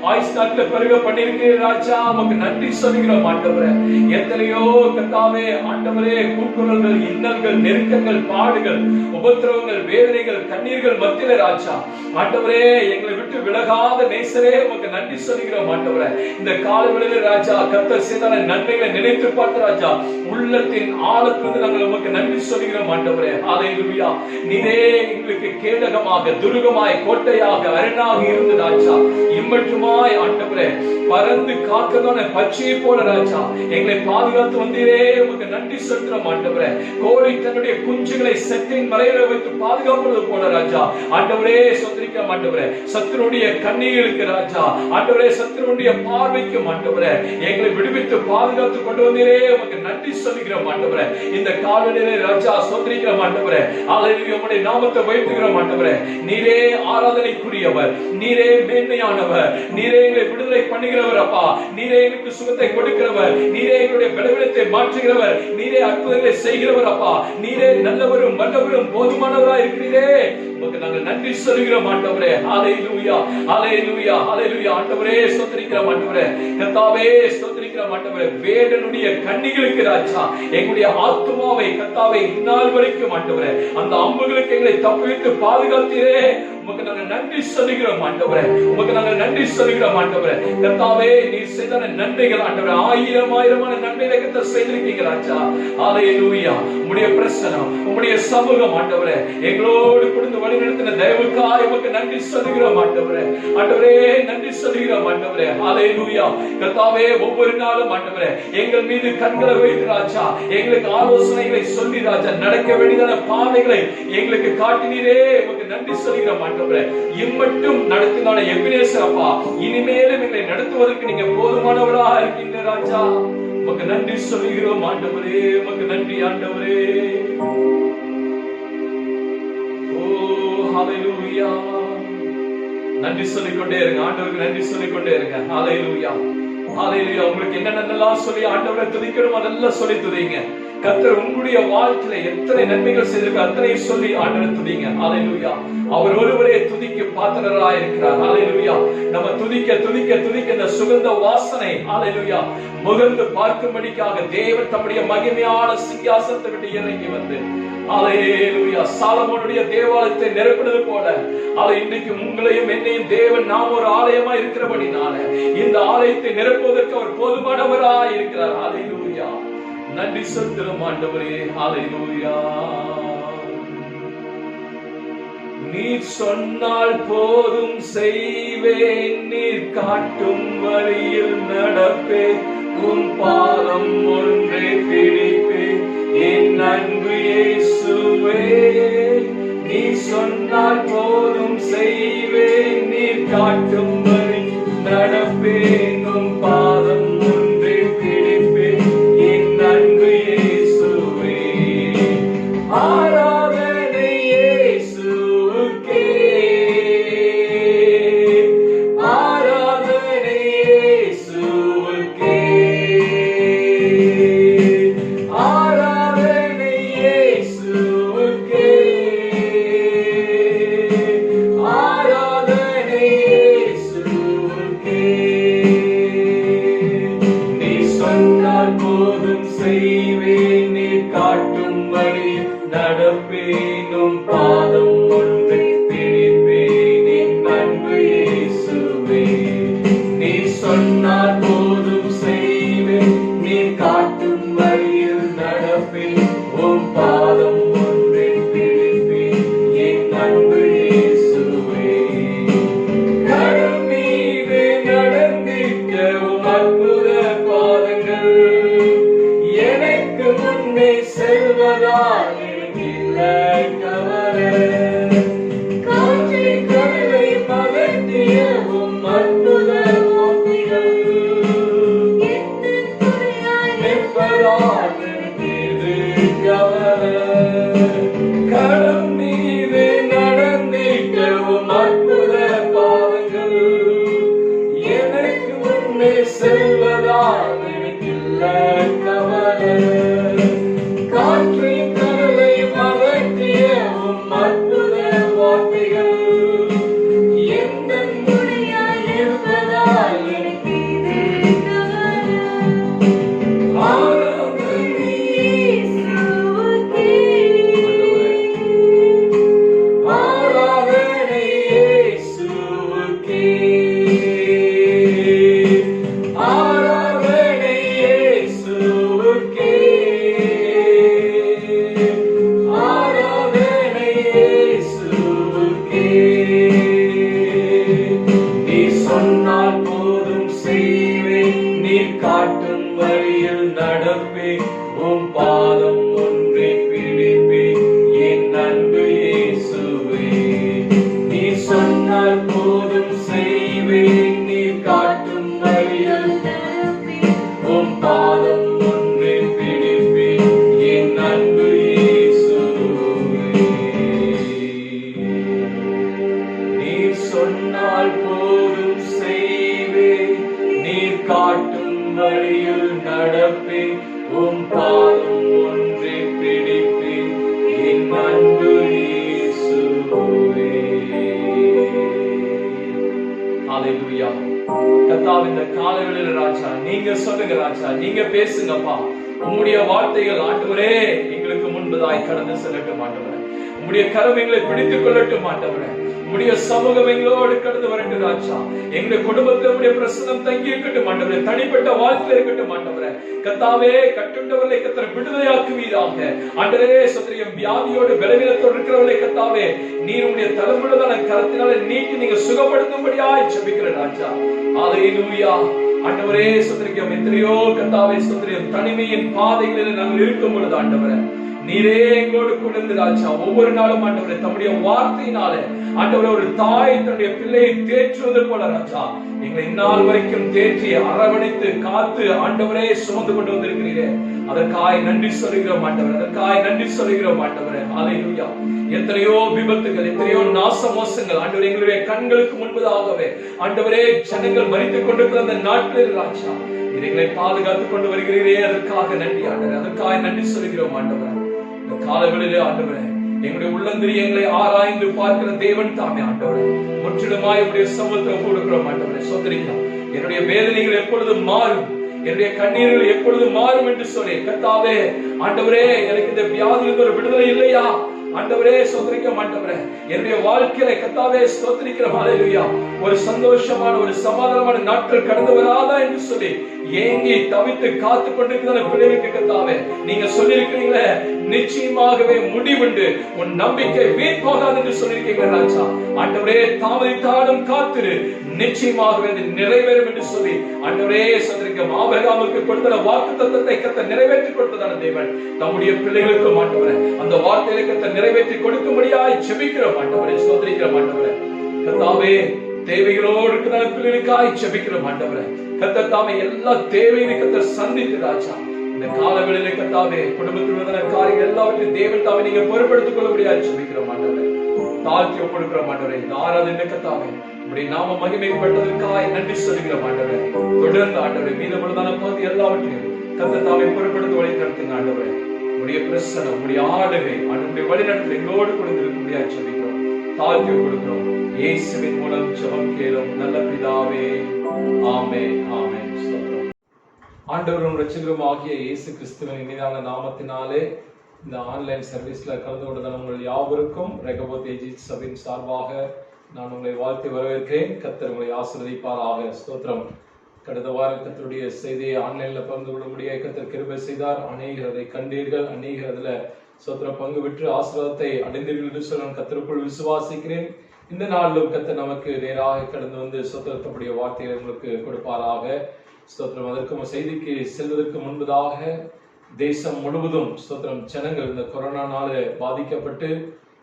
ஆயுஷ் நாட்களை பெருக பண்ணியிருக்கிறீரே ராஜா, உமக்கு நன்றி சொல்லுகிறோம். ஆண்டவரே எத்தனையோ கர்த்தாவே ஆண்டவரே கூக்குரல்கள், இன்னல்கள், நெருக்கங்கள், பாடுகள், உபத்திரவங்கள், வேதனைகள், கண்ணீர்கள் மத்தியிலே ராஜா ஆண்டவரே எங்களை விட்டு விலகாத நேசரே உமக்கு நன்றி சொல்லுகிறோம். ஆண்டவரே இந்த காலவெளியிலே ராஜா கர்த்தர் செய்த நன்மைகளை நினைத்து பார்த்து ராஜா உள்ளத்தின் ஆழத்திலிருந்து நாங்கள் உமக்கு நன்றி சொல்லுகிறோம். ஆண்டவரே ஹல்லேலூயா. நீரே எங்களுக்கு கேடகமாக, துருகமாய், கோட்டையாக, அரணாக இருந்து ராஜா இம்மட்டுமாய் ஆண்டவரே பறந்து காக்கதான பச்சையை போல ராஜா எங்களை பாதுகாத்து வந்தீரே, உமக்கு நன்றி சொல்கிறோம். ஆண்டவரே கோழி தன்னுடைய குஞ்சுகளை செட்டின் மலையில வைத்து பாதுகாப்பது போல ராஜா ஆண்டவரே சொந்தரிக்க ஆண்டவரே சத்துருடைய கண்ணீர்களுக்கு ராஜா ஆண்டவரே சத்துருடைய பார்வைக்கும் ஆண்டவரே எங்களை விடுவித்து பாதுகாத்து கொண்டு வந்தீரே, உமக்கு நன்றி சொல்கிறோம். ஆண்டவரே இந்த காலநிலை ராஜா சொந்தரிக்கிறோம். ஆண்டவரே ஹல்லேலூயா உம்முடைய நாமத்தை வைத்துகிறோம். ஆண்டவரே நீரே ஆராதனைக்குரியவர், நீரே மேன்மையானவர், நீரே எங்களை விடுதலை பண்ணுகிறவர் அப்பா, நீரே எங்களுக்கு சுகத்தை கொடுக்கிறவர், நீரே எங்களுடைய பலவீனத்தை மாற்றுகிறவர், நீரே அற்புதங்களை செய்கிறவர் அப்பா, நீரே நல்லவரும் வல்லவரும் போதுமானவராய் இருக்கிறீரே, உமக்கு நாங்கள் நன்றி சொல்கிறோம். ஆண்டவரே ஹல்லேலூயா ஹல்லேலூயா ஹல்லேலூயா. ஆண்டவரே ஸ்தோத்திரிக்கிறோம். ஆண்டவரே கர்த்தாவே ஸ்தோத்திரிக்கிறோம். ஆண்டவரே வேடனுடைய கண்ணிகளுக்கு ராஜா எங்களுடைய ஆத்துமாவை கர்த்தாவே இந்நாள் வரைக்கும் ஆண்டவரே அந்த அம்புகளுக்கு எங்களை தப்பிவிட்டு பாதுகாத்தீரே, உமக்கு நாங்கள் நன்றி சொல்கிறோம். ஆண்டவரே உமக்கு நாங்கள் நன்றி சொல்கிறோம். ஆண்டவரே கர்த்தாவே நீர் செய்த நன்மைகள் ஆண்டவரே ஆயிரம் ஆயிரமான நன்மைகளை கர்த்தர் செய்திருக்கீங்க ராஜா. ஹல்லேலூயா. உம்முடைய பிரசன்னம், உம்முடைய சமூகம் ஆண்டவரே எங்களோடு கொடுத்து வழிநடத்தின தயவுக்காய் உமக்கு நன்றி சொல்கிறோம். ஆண்டவரே ஆண்டவரே நன்றி சொல்கிறோம். ஆண்டவரே ஹல்லேலூயா. கர்த்தாவே ஒவ்வொரு நாளும் ஆண்டவரே எங்கள் மீது கண்களை வைத்து ராஜா எங்களுக்கு ஆலோசனைகளை சொல்லி ராஜா நடக்க வேண்டியதான பாதைகளை எங்களுக்கு காட்டினீரே, உமக்கு நன்றி சொல்கிறோம். ஆண்டவரே இம்மட்டும் நடத்தினால எபினேசர் அப்பா இனிமேலும் எங்களை நடத்துவதற்கு நீங்க போதுமானவராக இருக்கீங்க ராஜா, உமக்கு நன்றி சொல்கிறோம். ஆண்டவரே உமக்கு நன்றி. ஆண்டவரே ஓ ஹல்லேலூயா. நன்றி சொல்லிக்கொண்டே இருங்க. ஆண்டவருக்கு நன்றி சொல்லிக்கொண்டே இருங்க. ஹல்லேலூயா ஹல்லேலூயா. உங்களுக்கு என்னென்னலாம் சொல்லி ஆண்டவரை துதிக்கணும் அதெல்லாம் சொல்லி துதிங்க. கர்த்தர் உங்களுடைய வாழ்க்கையில எத்தனை நன்மைகள் செய்திருக்க அத்தனை சொல்லி ஆண்டவரை துதிங்க. ஹல்லேலூயா. அவர் ஒருவரே துதிக்கு பாத்திரராய் இருக்கிறார். ஹல்லேலூயா. நம்ம துதிக்க துதிக்க துதிக்க இந்த சுகந்த வாசனை ஹல்லேலூயா முகர்ந்து பார்க்கும்படிக்காக தேவன் தம்முடைய மகிமையான சிங்காசனத்தை விட்டு இறங்கி வந்து ஹல்லேலூயா சாலமோனுடைய தேவாலயத்தை நிரப்பினது போல அவர் இன்றைக்கு உங்களையும் என்னையும் தேவன் நாம் ஒரு ஆலயமா இருக்கிறபடினால இந்த ஆலயத்தை நிரப்புவதற்கு அவர் போதுமானவராய் இருக்கிறார். ஹல்லேலூயா. நன்றி சொல்கிறோம் ஆண்டவரே. ஹல்லேலூயா. நீ சொன்னால் போதும் செய்வேன், நீர் காட்டும் வழியில் நடப்பேன், உன் பாதம் ஒன்றே பிடிப்பேன் என் அன்பு இயேசுவே. நீ சொன்னால் போதும் செய்வேன், நீர் காட்டும் வழி நடப்பேன், உன் பாதம் ஒன்றே பிடிப்பேன் என் அன்பு இயேசுவே. ஆராதனை இயேசுவுக்கே, ஆராதனை இயேசுவுக்கே, ஆராதனை இயேசுவுக்கே, ஆராதனை இயேசுவுக்கே. நீ சொன்னால் போதும் செய்வேன், நீ காட்டும் வழி நடப்பேனும் பாதம் ஒன்றை பிடிப்பேன் என் அன்பு இயேசுவே. நீ சொன்னால் போதும் செய்வேன், நீ காட்டும் வழியில் நடப்பேன், உன் பாதம் ஒன்றை பிடிப்பேன் என் அன்பு இயேசுவே. போதும் செய்வேன் நீர் காட்டும் வழியில் உம் பாதம் ஒன்று பிடிப்பேன் என் அன்பு இயேசுவே. நீர் சொன்னால் போதும் செய்வேன் நீர் காட்டும் வழியில் நடப்பேன் உம் பாதம் ஒன்று பிடிப்பேன் என் அன்பு இயேசுவே. ஹல்லேலூயா. கர்த்தாவே, இந்த காலைகளில் ராஜா நீங்க சொல்லுங்க ராஜா, நீங்க பேசுங்கப்பா. உம்முடைய வார்த்தைகள் ஆண்டவரே எங்களுக்கு முன்பதாய் கடந்து செல்லட்டும் ஆண்டவரே. உம்முடைய கரம் எங்களை பிடித்துக் கொள்ளட்டும் ஆண்டவரே. உம்முடைய சமூகம் எங்களோடு கடந்து வரட்டும் ராஜா. எங்க குடும்பத்தில் உம்முடைய பிரசன்னம் தங்கி இருக்கட்டும் ஆண்டவரே. தனிப்பட்ட வாழ்க்கையில் இருக்கட்டும் ஆண்டவரே. கர்த்தாவே, கட்டுண்டவர்களை கர்த்தர் விடுதலையாக்குவீராக ஆண்டவரே. சத்திரியம் வியாதியோடு பலவீனத்தோடு இருக்கிறவர்களை கர்த்தாவே நீர் உம்முடைய தலைமுறைதான கரத்தினால நீட்டி நீங்க சுகப்படுத்தும்படியாய் ஜெபிக்கிற ராஜா. ஹல்லேலூயா. ஆண்டவரே சத்திரியம் எத்தனையோ கர்த்தாவே சத்திரியம் தனிமையின் பாதைகளில் நாங்கள் இருக்கும் பொழுது ஆண்டவரே நீரே எங்களோடு கொண்டு ராஜா ஒவ்வொரு நாளும் ஆண்டவரே தம்முடைய வார்த்தையினாலே ஆண்டவரே ஒரு தாய் தன்னுடைய பிள்ளையை தேற்றுவது போல ராஜா எங்களை இந்நாள் வரைக்கும் தேற்றி அரவணைத்து காத்து ஆண்டவரே சுமந்து கொண்டு வந்திருக்கிறீரே. அதற்காய் நன்றி சொல்கிறோம் ஆண்டவரே. அதற்காய் நன்றி சொல்கிறோம் ஆண்டவரே. ஹல்லேலூயா. எத்தனையோ விபத்துகள், எத்தனையோ நாச மோசங்கள் ஆண்டவரே எங்களுடைய கண்களுக்கு முன்பதாகவே ஆண்டவரே ஜனங்கள் மரித்துக் கொண்டிருக்கிற அந்த நாட்களில் ராஜா எங்களை பாதுகாத்துக் கொண்டு வருகிறீரே. அதற்காக நன்றி ஆண்டவரே. அதற்காக நன்றி சொல்கிறோம் ஆண்டவரே. இந்த காலவெளியிலே ஆண்டவரே எங்களுடைய உள்ளந்திரியங்களை ஆராய்ந்து பார்க்கிற தேவன் தாமே ஆண்டவரே முற்றிலுமாய் உடைய சமூகத்தை கொடுக்கிறோம் ஆண்டவரே. சோதரிக்கிறோம் என்னுடைய வேதனைகள் எப்பொழுது மாறும், என்னுடைய கண்ணீர்கள் எப்பொழுது மாறும் என்று சொல்லி கர்த்தாவே ஆண்டவரே எனக்கு இந்த வியாதியில் ஒரு விடுதலை இல்லையா ஆண்டவரே சோதரிக்க மாட்டவரே. என்னுடைய வாழ்க்கையில கர்த்தாவே ஸ்தோத்திரிக்கிறோம். ஹல்லேலூயா. ஒரு சந்தோஷமான ஒரு சமாதானமான நாட்கள் கடந்து வராதா என்று சொல்லி ஏங்கி தவித்து காத்து கொண்டிருக்கிற பிள்ளைகளுக்கு கர்த்தாவே நீங்க சொல்லியிருக்கிறீங்களே நிச்சயமாகவே முடிவுண்டு உன் நம்பிக்கை வீண் போகாது என்று சொல்லியிருக்கீங்க ராஜா. ஆண்டவரே தாமதித்தாலும் காத்திரு, நிச்சயமாகவே நிறைவேறும் என்று சொல்லி ஆண்டவரே சோதரிக்கும் ஆபிரகாமுக்கு கொடுத்த வாக்குத்தத்தத்தை கர்த்தர் நிறைவேற்றி கொடுத்ததான தேவன் தம்முடைய பிள்ளைகளுக்கு ஆண்டவரே அந்த வார்த்தையை கர்த்தர் நிறைவேற்றி கொடுக்கும்படியாய் ஜெபிக்கிறோம் ஆண்டவரே. சோதரிக்கிறோம் ஆண்டவரே. கர்த்தாவே தேவைகளோடு இருக்கிற பிள்ளைகளுக்காய் ஜெபிக்கிறோம் ஆண்டவரே. கர்த்தர் தாமே எல்லா தேவையை கர்த்தர் சந்தித்து ராஜா இந்த காலவெளியிலே கர்த்தாவே குடும்பத்தில் உள்ள காரியங்கள் எல்லாவற்றையும் தேவன் தாமே நீங்க பொறுப்படுத்திக் கொள்ளபடியாய் ஜெபிக்கிறோம் ஆண்டவரே. தாழ்த்தி ஒப்படுக்கிறோம் ஆண்டவரே. இந்த ஆராதனை கர்த்தாவே உம்முடைய நாம மகிமைப்பட்டதற்காய் நன்றி சொல்கிறோம் ஆண்டவரே. தொடர்ந்து ஆண்டவரே மீதமுள்ளதான பகுதி எல்லாவற்றையும் கர்த்தர் தாமே பொறுப்படுத்தி வழி நடத்துங்க ஆண்டவரே. உடைய பிரசன்னம் உடைய ஆளுகை ஆண்டவருடைய வழிநடத்தல் எங்களோடு கொடுத்திருக்கும்படியாய் ஜெபிக்கிறோம். தாழ்த்தி ஒப்படுக்கிறோம். இயேசுவின் மூலம் ஜெபம் கேளும் நல்ல பிதாவே. ஆமென். ஆமென். ஸ்தோத்திரம். ஆண்டவரும் இரட்சகரும் ஆகிய இயேசு கிறிஸ்துவின் இனிதான நாமத்தினாலே இந்த ஆன்லைன் சர்வீஸ்ல கலந்து கொண்டதான உங்கள் யாவருக்கும் ரெகபோத் ஏஜிஸ் சபையின் சார்பாக நான் உங்களை வாழ்த்தி வரவேற்கிறேன். கர்த்தர் உங்களை ஆசீர்வதிப்பாராக. ஸ்தோத்திரம். கடந்த வாரம் கர்த்தருடைய செய்தியை ஆன்லைன்ல பகிர்ந்து கொள்ள முடிய கர்த்தர் கிருபை செய்தார். அநேகர் அதை கண்டீர்கள், அநேகர் அதுல ஸ்தோத்திரம் பங்கு பெற்று ஆசீர்வாதத்தை அடைந்தீர்கள் என்று சொல்ல நான் கர்த்தருக்குள் விசுவாசிக்கிறேன். இந்த நாளிலும் கர்த்தர் நமக்கு நேராக கடந்து வந்து ஸ்தோத்திரத்துடைய வார்த்தைகளை உங்களுக்கு கொடுப்பாராக. ஸ்தோத்திரம். அதற்கு செய்திக்கு செல்வதற்கு முன்பதாக தேசம் முழுவதும் ஸ்தோத்திரம் ஜனங்கள் இந்த கொரோனானால பாதிக்கப்பட்டு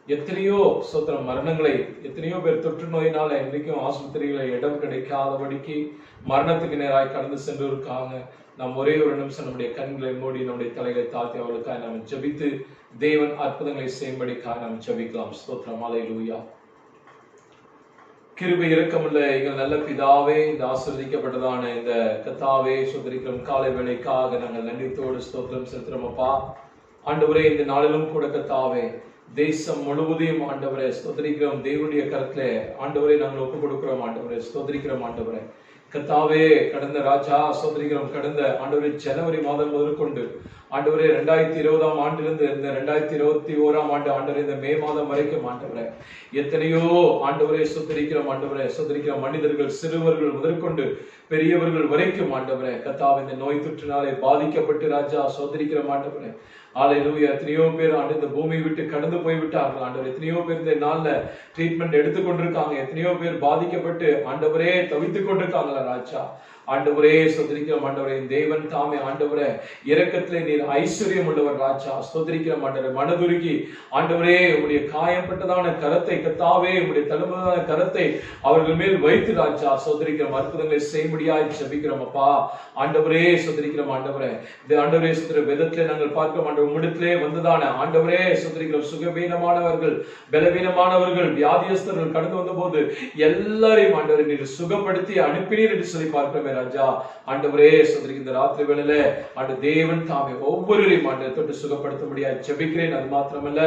எத்தனையோ ஸ்தோத்திரம் மரணங்களை, எத்தனையோ பேர் தொற்று நோயினால இன்றைக்கும் ஆஸ்பத்திரிகளை இடம் கிடைக்காதபடிக்கு மரணத்துக்கு நேராக கடந்து சென்றதற்காக நாம் ஒரே ஒரு நிமிஷம் நம்முடைய கண்களை மூடி நம்முடைய தலைகளை தாழ்த்தி அவர்களுக்காக நாம் ஜெபித்து தேவன் அற்புதங்களை செய்யும்படிக்காக நாம் ஜெபிக்கலாம். ஸ்தோத்திரம். ஹல்லேலூயா. கிருபை இரக்கமுள்ள எங்கள் நல்ல பிதாவே, இந்த ஆசீர்வதிக்கப்பட்டதான இந்த கர்த்தாவே சுதரிக்கிறோம் காலை வேளைக்காக நாங்கள் நன்றியோடு ஸ்தோத்திரம் செலுத்துறோம் அப்பா. ஆண்டவரே இந்த நாளிலும் கூட கர்த்தாவே தேசம் முழுவதையும் ஆண்டவரே ஸ்தோத்திரிக்கிறோம். தேவனுடைய கருத்துல ஆண்டவரே நாங்கள் ஒப்புக் கொடுக்கிறோம் ஆண்டவரே. ஸ்தோத்திரிக்கிறோம் ஆண்டவரே. கர்த்தாவே கடந்த ராஜா ஸ்தோத்திரிக்கிறோம் கடந்த ஆண்டவரே ஜனவரி மாதம் முதற்கொண்டு ஆண்டவரே 2020 ஆண்டிலிருந்து இந்த 2021 ஆண்டு ஆண்டவரே இந்த மே மாதம் வரைக்கும் ஆண்டவரே எத்தனையோ ஆண்டவரே ஸ்தோத்திரிக்கிறோம் ஆண்டவரே. ஸ்தோத்திரிக்கிறோம் மனிதர்கள் சிறுவர்கள் முதற்கொண்டு பெரியவர்கள் வரைக்கும் ஆண்டவரே கர்த்தாவே இந்த நோய் தொற்றினாலே பாதிக்கப்பட்டு ராஜா ஸ்தோத்திரிக்கிறோம் ஆண்டவரே. ஹல்லேலூயா. எத்தனையோ பேர் இந்த பூமியை விட்டு கடந்து போய்விட்டார்கள் ஆண்டவர். எத்தனையோ பேர் இந்த நாள்ல ட்ரீட்மெண்ட் எடுத்துக்கொண்டிருக்காங்க. எத்தனையோ பேர் பாதிக்கப்பட்டு ஆண்டவரே தவித்துக் கொண்டிருக்காங்களா ராஜா. ஆண்டவரே ஸ்தோத்திரிக்கிறோம் ஆண்டவரே. தேவன் தாமே ஆண்டவரே இரக்கத்திலே நீர் நீர் ஐஸ்வர்யம் உள்ளவர் ராஜா. ஸ்தோத்திரிக்கிறோம் ஆண்டவரே. மனதுருகி ஆண்டவரே உம்முடைய காயப்பட்டதான கரத்தை கர்த்தாவே உம்முடைய தழும்புதான கரத்தை அவர்கள் மேல் வைத்து ராஜா ஸ்தோத்திரிக்கிறோம். அற்புதங்களை செய்யும்படியாய் ஜெபிக்கிறோம் அப்பா. ஆண்டவரே ஸ்தோத்திரிக்கிறோம் ஆண்டவரே. இந்த ஆண்டவரே ஸ்தோத்திர வேதத்திலே நாங்கள் பார்க்கிறோம் ஆண்டவர் உம்மிடத்திலே வந்ததான ஆண்டவரே ஸ்தோத்திரிக்கிறோம் சுகவீனமானவர்கள் பலவீனமானவர்கள் வியாதியஸ்தர்கள் கடந்து வந்த போது எல்லாரையும் ஆண்டவரே நீர் சுகப்படுத்தி அனுப்பினீர் என்று சொல்லி பார்க்கிறோமே ராஜா. ஆண்டவரே ஸ்தோத்திரிக்கிற இந்த ராத்திரி வேளையில ஆண்டவர் தேவன் தாமே ஒவ்வொருவரையும் ஆண்டவர் தொட்டு சுகப்படுத்த முடியாது ஜெபிக்கிறேன். அது மாத்திரமல்ல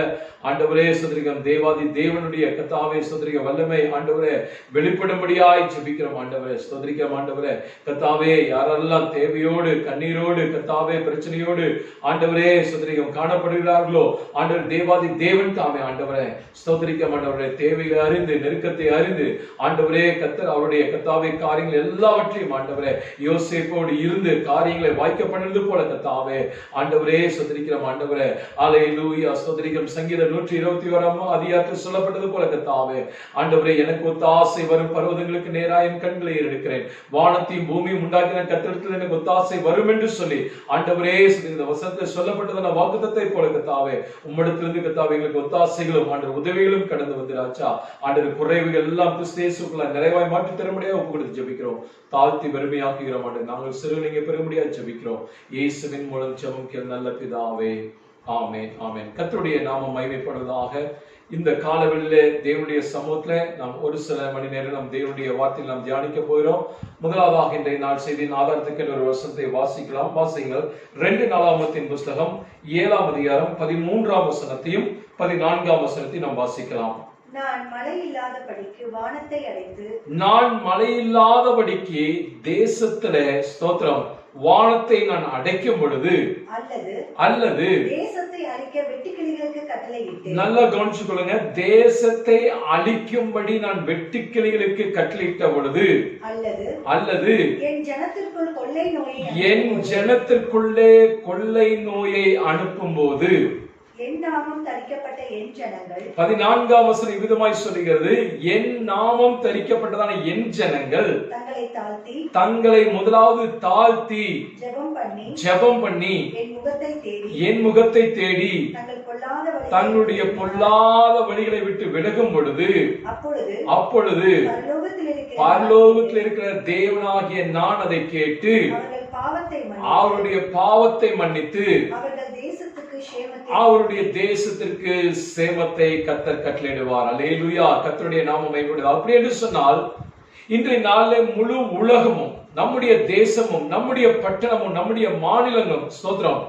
ஆண்டவரே ஸ்தோத்திரிக்கிறோம் தேவாதி தேவனுடைய கர்த்தாவே ஸ்தோத்திரிக்க வல்லமை ஆண்டவரே வெளிப்படும்படியாய் ஜெபிக்கிறோம் ஆண்டவரே. ஸ்தோத்திரிக்கிறோம் ஆண்டவரே. கர்த்தாவே யாரெல்லாம் தேவையோடு கண்ணீரோடு கர்த்தாவே பிரச்சனையோடு ஆண்டவரே ஸ்தோத்திரிக்கிறோம் காணப்படுகிறார்களோ ஆண்டவர் தேவாதி தேவன் தாமே ஆண்டவரே ஸ்தோத்திரிக்கிறோம் ஆண்டவரே. தேவைகளை அறிந்து நெருக்கத்தை அறிந்து ஆண்டவரே கர்த்தர் அவருடைய கர்த்தாவே காரியங்கள் எல்லாவற்றையும் ஆண்டவரே யோசேப்போடு இருந்து காரியங்களை வாய்க்க பண்ணது போல கர்த்தாவே ஆண்டவரே ஸ்தோத்திரிக்கிறோம் ஆண்டவரே. அல்லேலூயா. ஸ்தோத்திரிக்கிறோம். சங்கீதம் 121 அதிகாரத்தில் சொல்லப்பட்டது போல கர்த்தாவே ஆண்டவரே எனக்கு ஒத்தாசை வரும் பர்வதங்களுக்கு நேராக என் கண்களை ஏறெடுக்கிறேன். வானத்தையும் பூமியும் உண்டாக்கின கர்த்தரிடத்தில் எனக்கு ஒத்தாசை வரும் என்று சொல்லி ஆண்டவரே இந்த வசனத்தில் சொல்லப்பட்டதான வாக்குத்தத்தை போல கர்த்தாவே உம்மிடத்திலிருந்து கர்த்தாவே எங்களுக்கு ஒத்தாசைகளும் ஆண்டவர் உதவிகளும் கடந்து வந்து ராஜா ஆண்டவர் குறைவுகள் எல்லாம் கிறிஸ்து இயேசுக்குள்ள நிறைவாய் மாற்றி தர முடியாது ஒப்பு கொடுத்து ஜெபிக்கிறோம். தாழ்த்தி வறுமையாக்குகிறோம் ஆண்டவர். நாங்கள் சிறுநீங்க பெற முடியாது ஜெபிக்கிறோம். இயேசுவின் மூலம் ஜெபம் கேள் நல்ல பிதாவே. ஆமென் ஆமென். கர்த்தருடைய நாமம் மகிமைப்படுவதாக. இந்த காலவெளியிலே தேவனுடைய சமூகத்துல நாம் ஒரு சில மணி நேரம் நாம் தேவனுடைய வார்த்தையில் நாம் தியானிக்க போகிறோம். முதலாவதாக இன்றைய நாள் செய்தியின் ஆதாரத்துக்கு ஒரு வசனத்தை வாசிக்கலாம். வாசிங்கள். 2 நாளாகமத்தின் புஸ்தகம் 7ஆம் அதிகாரம் 13ஆம் வசனத்தையும் 14ஆம் வசனத்தையும் நாம் வாசிக்கலாம். நான் மழையில்லாதபடிக்கு வானத்தை அடைத்து நான் மழையில்லாதபடிக்கு தேசத்திலே ஸ்தோத்திரம் வானத்தை நான் அடைக்கும் பொழுது அல்லது தேசத்தை அழிக்க வெட்டுக்கிளிகளுக்கு கட்டளையிட்டேன். நல்லா கவனிச்சுக்கொள்ளுங்க. தேசத்தை அழிக்கும்படி நான் வெட்டுக்கிளிகளுக்கு கட்டளையிட்ட பொழுது அல்லது என் ஜனத்திற்குள்ளே கொள்ளை நோயை அனுப்பும் போது என் நாமம் தரிக்கப்பட்ட என் ஜனங்கள் 14ஆம் வசனம் விதமாய் சொல்லுகிறது. என் நாமம் தரிக்கப்பட்டதான என் ஜனங்கள் தங்களை முதலாவது தாழ்த்தி ஜெபம் பண்ணி என் முகத்தை தேடி தங்களுடைய பொல்லாத வழிகளை விட்டு விலகும் பொழுது அப்பொழுது பரலோகத்தில் இருக்கிற தேவனாகிய நான் அதை கேட்டு அவருடைய பாவத்தை மன்னித்து அவருடைய தேசத்திற்கு சேமத்தை கர்த்தர் கட்டளையிடுவார். அல்லேலூயா. கர்த்தருடைய நாமம் மகிமைப்படுவது. அப்படி என்று சொன்னால் இன்றைய நாளில் முழு உலகமும் நம்முடைய தேசமும் நம்முடைய பட்டணமும் நம்முடைய மாநிலங்களும் ஸ்தோத்திரம்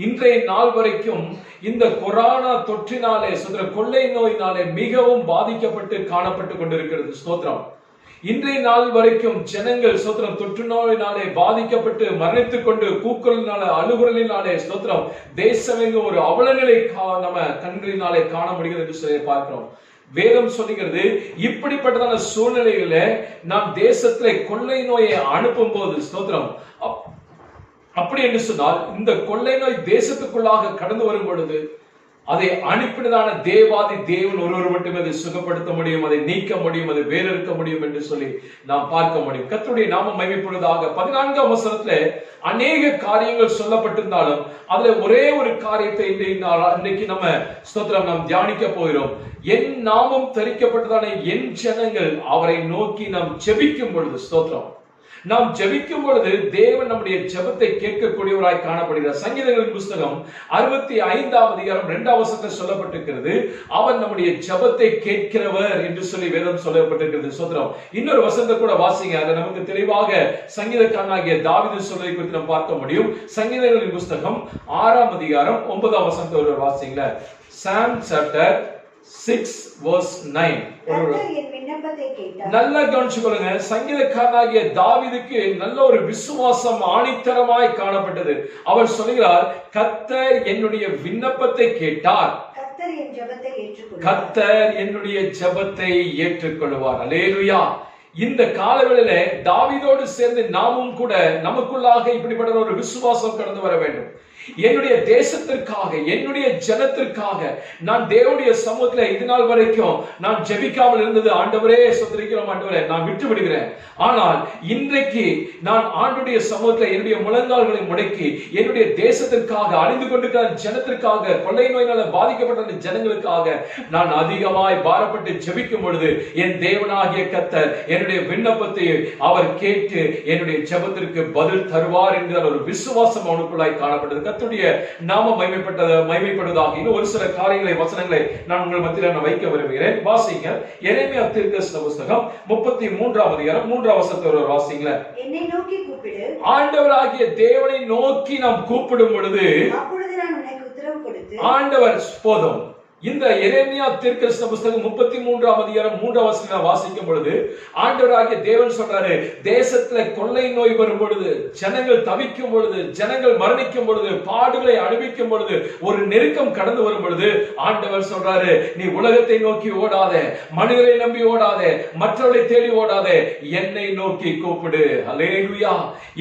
இன்றைய நாள் வரைக்கும் இந்த கொரோனா தொற்றினாலே கொள்ளை நோயினாலே மிகவும் பாதிக்கப்பட்டு காணப்பட்டு கொண்டிருக்கிறது. ஸ்தோத்திரம். இன்றைய நாள் வரைக்கும் ஜனங்கள் ஸ்தோத்திரம் தொற்று நோயினாலே பாதிக்கப்பட்டு மரணித்துக் கொண்டு கூக்குரலினால அழுகுரலினாலே ஸ்தோத்திரம் தேசமெங்கும் ஒரு அவலநிலை நம்ம கண்களினாலே காண முடிகிறது என்று சொல்லி பார்க்கிறோம். வேதம் சொல்லுகிறது இப்படிப்பட்டதான சூழ்நிலையில நாம் தேசத்திலே கொள்ளை நோயை அனுப்பும் போது ஸ்தோத்திரம் அப்படி என்று சொன்னால் இந்த கொள்ளை நோய் தேசத்துக்குள்ளாக கடந்து வரும் பொழுது அதை அனுப்பினதான தேவாதி தேவன் ஒருவர் மட்டுமே அதை சுகப்படுத்த முடியும், அதை நீக்க முடியும், அதை வேறறுக்க முடியும் என்று சொல்லி நாம் பார்க்க முடியும். கர்த்தருடைய நாமம் மகிமைப்படுவதாக. 14ஆம் வசனத்துல அநேக காரியங்கள் சொல்லப்பட்டிருந்தாலும் அதுல ஒரே ஒரு காரியத்தை இன்றைக்கு நம்ம ஸ்தோத்திரம் நாம் தியானிக்க போகிறோம். என் நாமம் தரிக்கப்பட்டதான என் ஜனங்கள் அவரை நோக்கி நாம் ஜெபிக்கும் பொழுது ஸ்தோத்திரம் நாம் ஜெபிக்கும் பொழுது தேவன் நம்முடைய ஜெபத்தை கேட்கக்கூடியவராய் காணப்படுகிறார். சங்கீதங்களின் புஸ்தகம் 65ஆம் அதிகாரம் 2ஆம் வசனத்தில் சொல்லப்பட்டிருக்கிறது. அவர் நம்முடைய ஜெபத்தை கேட்கிறவர் என்று சொல்லி வேதம் சொல்லப்பட்டிருக்கிறது. ஸ்தோத்திரம். இன்னொரு வசனத்தை கூட வாசிங்க. அதை நமக்கு தெளிவாக சங்கீதக்காரனாகிய தாவீது சொல்வதை குறித்து நாம் பார்க்க முடியும். சங்கீதங்களின் புஸ்தகம் 6ஆம் அதிகாரம் 9ஆம் வசனத்தை ஒரு வாசிங்கள. சாம் சாப்டர் 6 verse 9. நல்ல கவனிச்சுக்கொள்ளுங்க. சங்கீதக்காரனாகிய தாவீதுக்கு நல்ல ஒரு விசுவாசம் ஆணித்தரமாய் காணப்பட்டது. அவர் சொல்கிறார், கர்த்தர் என்னுடைய விண்ணப்பத்தை கேட்டார், கர்த்தர் என்னுடைய ஜெபத்தை ஏற்றுக்கொள்வார். அல்லேலூயா. இந்த காலவெளியில தாவீதோடு சேர்ந்து நாமும் கூட நமக்குள்ளாக இப்படிப்பட்ட ஒரு விசுவாசம் கடந்து வர வேண்டும். என்னுடைய தேசத்திற்காக, என்னுடைய ஜனத்திற்காக நான் தேவனுடைய சமூகத்துல இது நாள் வரைக்கும் நான் ஜெபிக்காமல் இருந்தது ஆண்டவரே ஸ்தோத்திரிக்கிறோம் ஆண்டவரே, நான் விட்டு விடுகிறேன். ஆனால் இன்றைக்கு நான் ஆண்டுடைய சமூகத்துல என்னுடைய முழங்கால்களை முடக்கி என்னுடைய தேசத்திற்காக, அழிந்து கொண்டிருக்கிற ஜனத்திற்காக, கொள்ளை நோயினால பாதிக்கப்பட்ட ஜனங்களுக்காக நான் அதிகமாய் பாரப்பட்டு ஜெபிக்கும் பொழுது என் தேவனாகிய கர்த்தர் என்னுடைய விண்ணப்பத்தை அவர் கேட்டு என்னுடைய ஜெபத்திற்கு பதில் தருவார் என்கிற ஒரு விசுவாசம் அவனுக்குள்ளாய் காணப்பட்டது. கர்த்தருடைய நாம மகிமைப்படுவதாக. இன்னும் ஒரு சில காரியங்களை, வசனங்களை நான் உங்கள் மத்தியில் நான் வைக்க விரும்புகிறேன். வாசிங்க எரேமியா தீர்க்கதரிசன புத்தகம் 33ஆம் அதிகாரம் 3ஆம் வசனத்தை வாசிங்க. என்னை நோக்கி கூப்பிடு. ஆண்டவராகிய தேவனை நோக்கி நாம் கூப்பிடும் பொழுது அப்பொழுது நான் உனக்கு உத்தரவு கொடுத்து. ஆண்டவர் போதும். இந்த எரேமியா தீர்க்கதரிசன புத்தகம் 33ஆம் அதிகாரம் 3ஆம் வசனத்தை வாசிக்கும் பொழுது ஆண்டவராகிய தேவன் சொல்றாரு, தேசத்துல கொள்ளை நோய் வரும் பொழுது, ஜனங்கள் தவிக்கும் பொழுது, ஜனங்கள் மரணிக்கும் பொழுது, பாடுகளை அனுபவிக்கும் பொழுது, ஒரு நெருக்கம் கடந்து வரும் பொழுது ஆண்டவர் சொல்றாரு, நீ உலகத்தை நோக்கி ஓடாத, மனிதரை நம்பி ஓடாத, மற்றவர்களை தேடி ஓடாத, என்னை நோக்கி கூப்பிடு. அல்லேலூயா.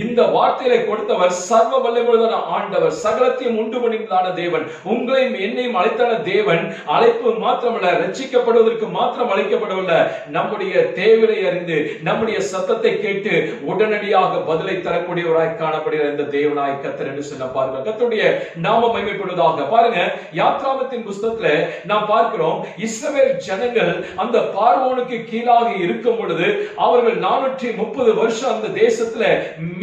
இந்த வார்த்தையை கொடுத்தவர் சர்வ வல்லமையுள்ள ஆண்டவர், சகலத்தையும் உண்டு பண்ணினான தேவன், உங்களையும் என்னையும் அழைத்தான தேவன். அழைப்பு மாத்திரமல்ல, ரட்சிக்கப்படுவதற்கு மாத்திரம் அழைக்கப்படவில்லை, நம்முடைய தேவையை அறிந்து நம்முடைய சத்தத்தை கேட்டு உடனடியாக பதிலை தரக்கூடியவராய் காணப்படுகிற இந்த தேவனாய் கர்த்தர் என்று சொல்ல பாருங்க. கர்த்தருடைய நாம மகிமைப்படுவதாக. பாருங்க, யாத்ராகமத்தின் புத்தகத்துல நாம் பார்க்கிறோம், இஸ்ரவேல் ஜனங்கள் அந்த பார்வோனுக்கு கீழாக இருக்கும் பொழுது அவர்கள் 430 வருஷம் அந்த தேசத்துல,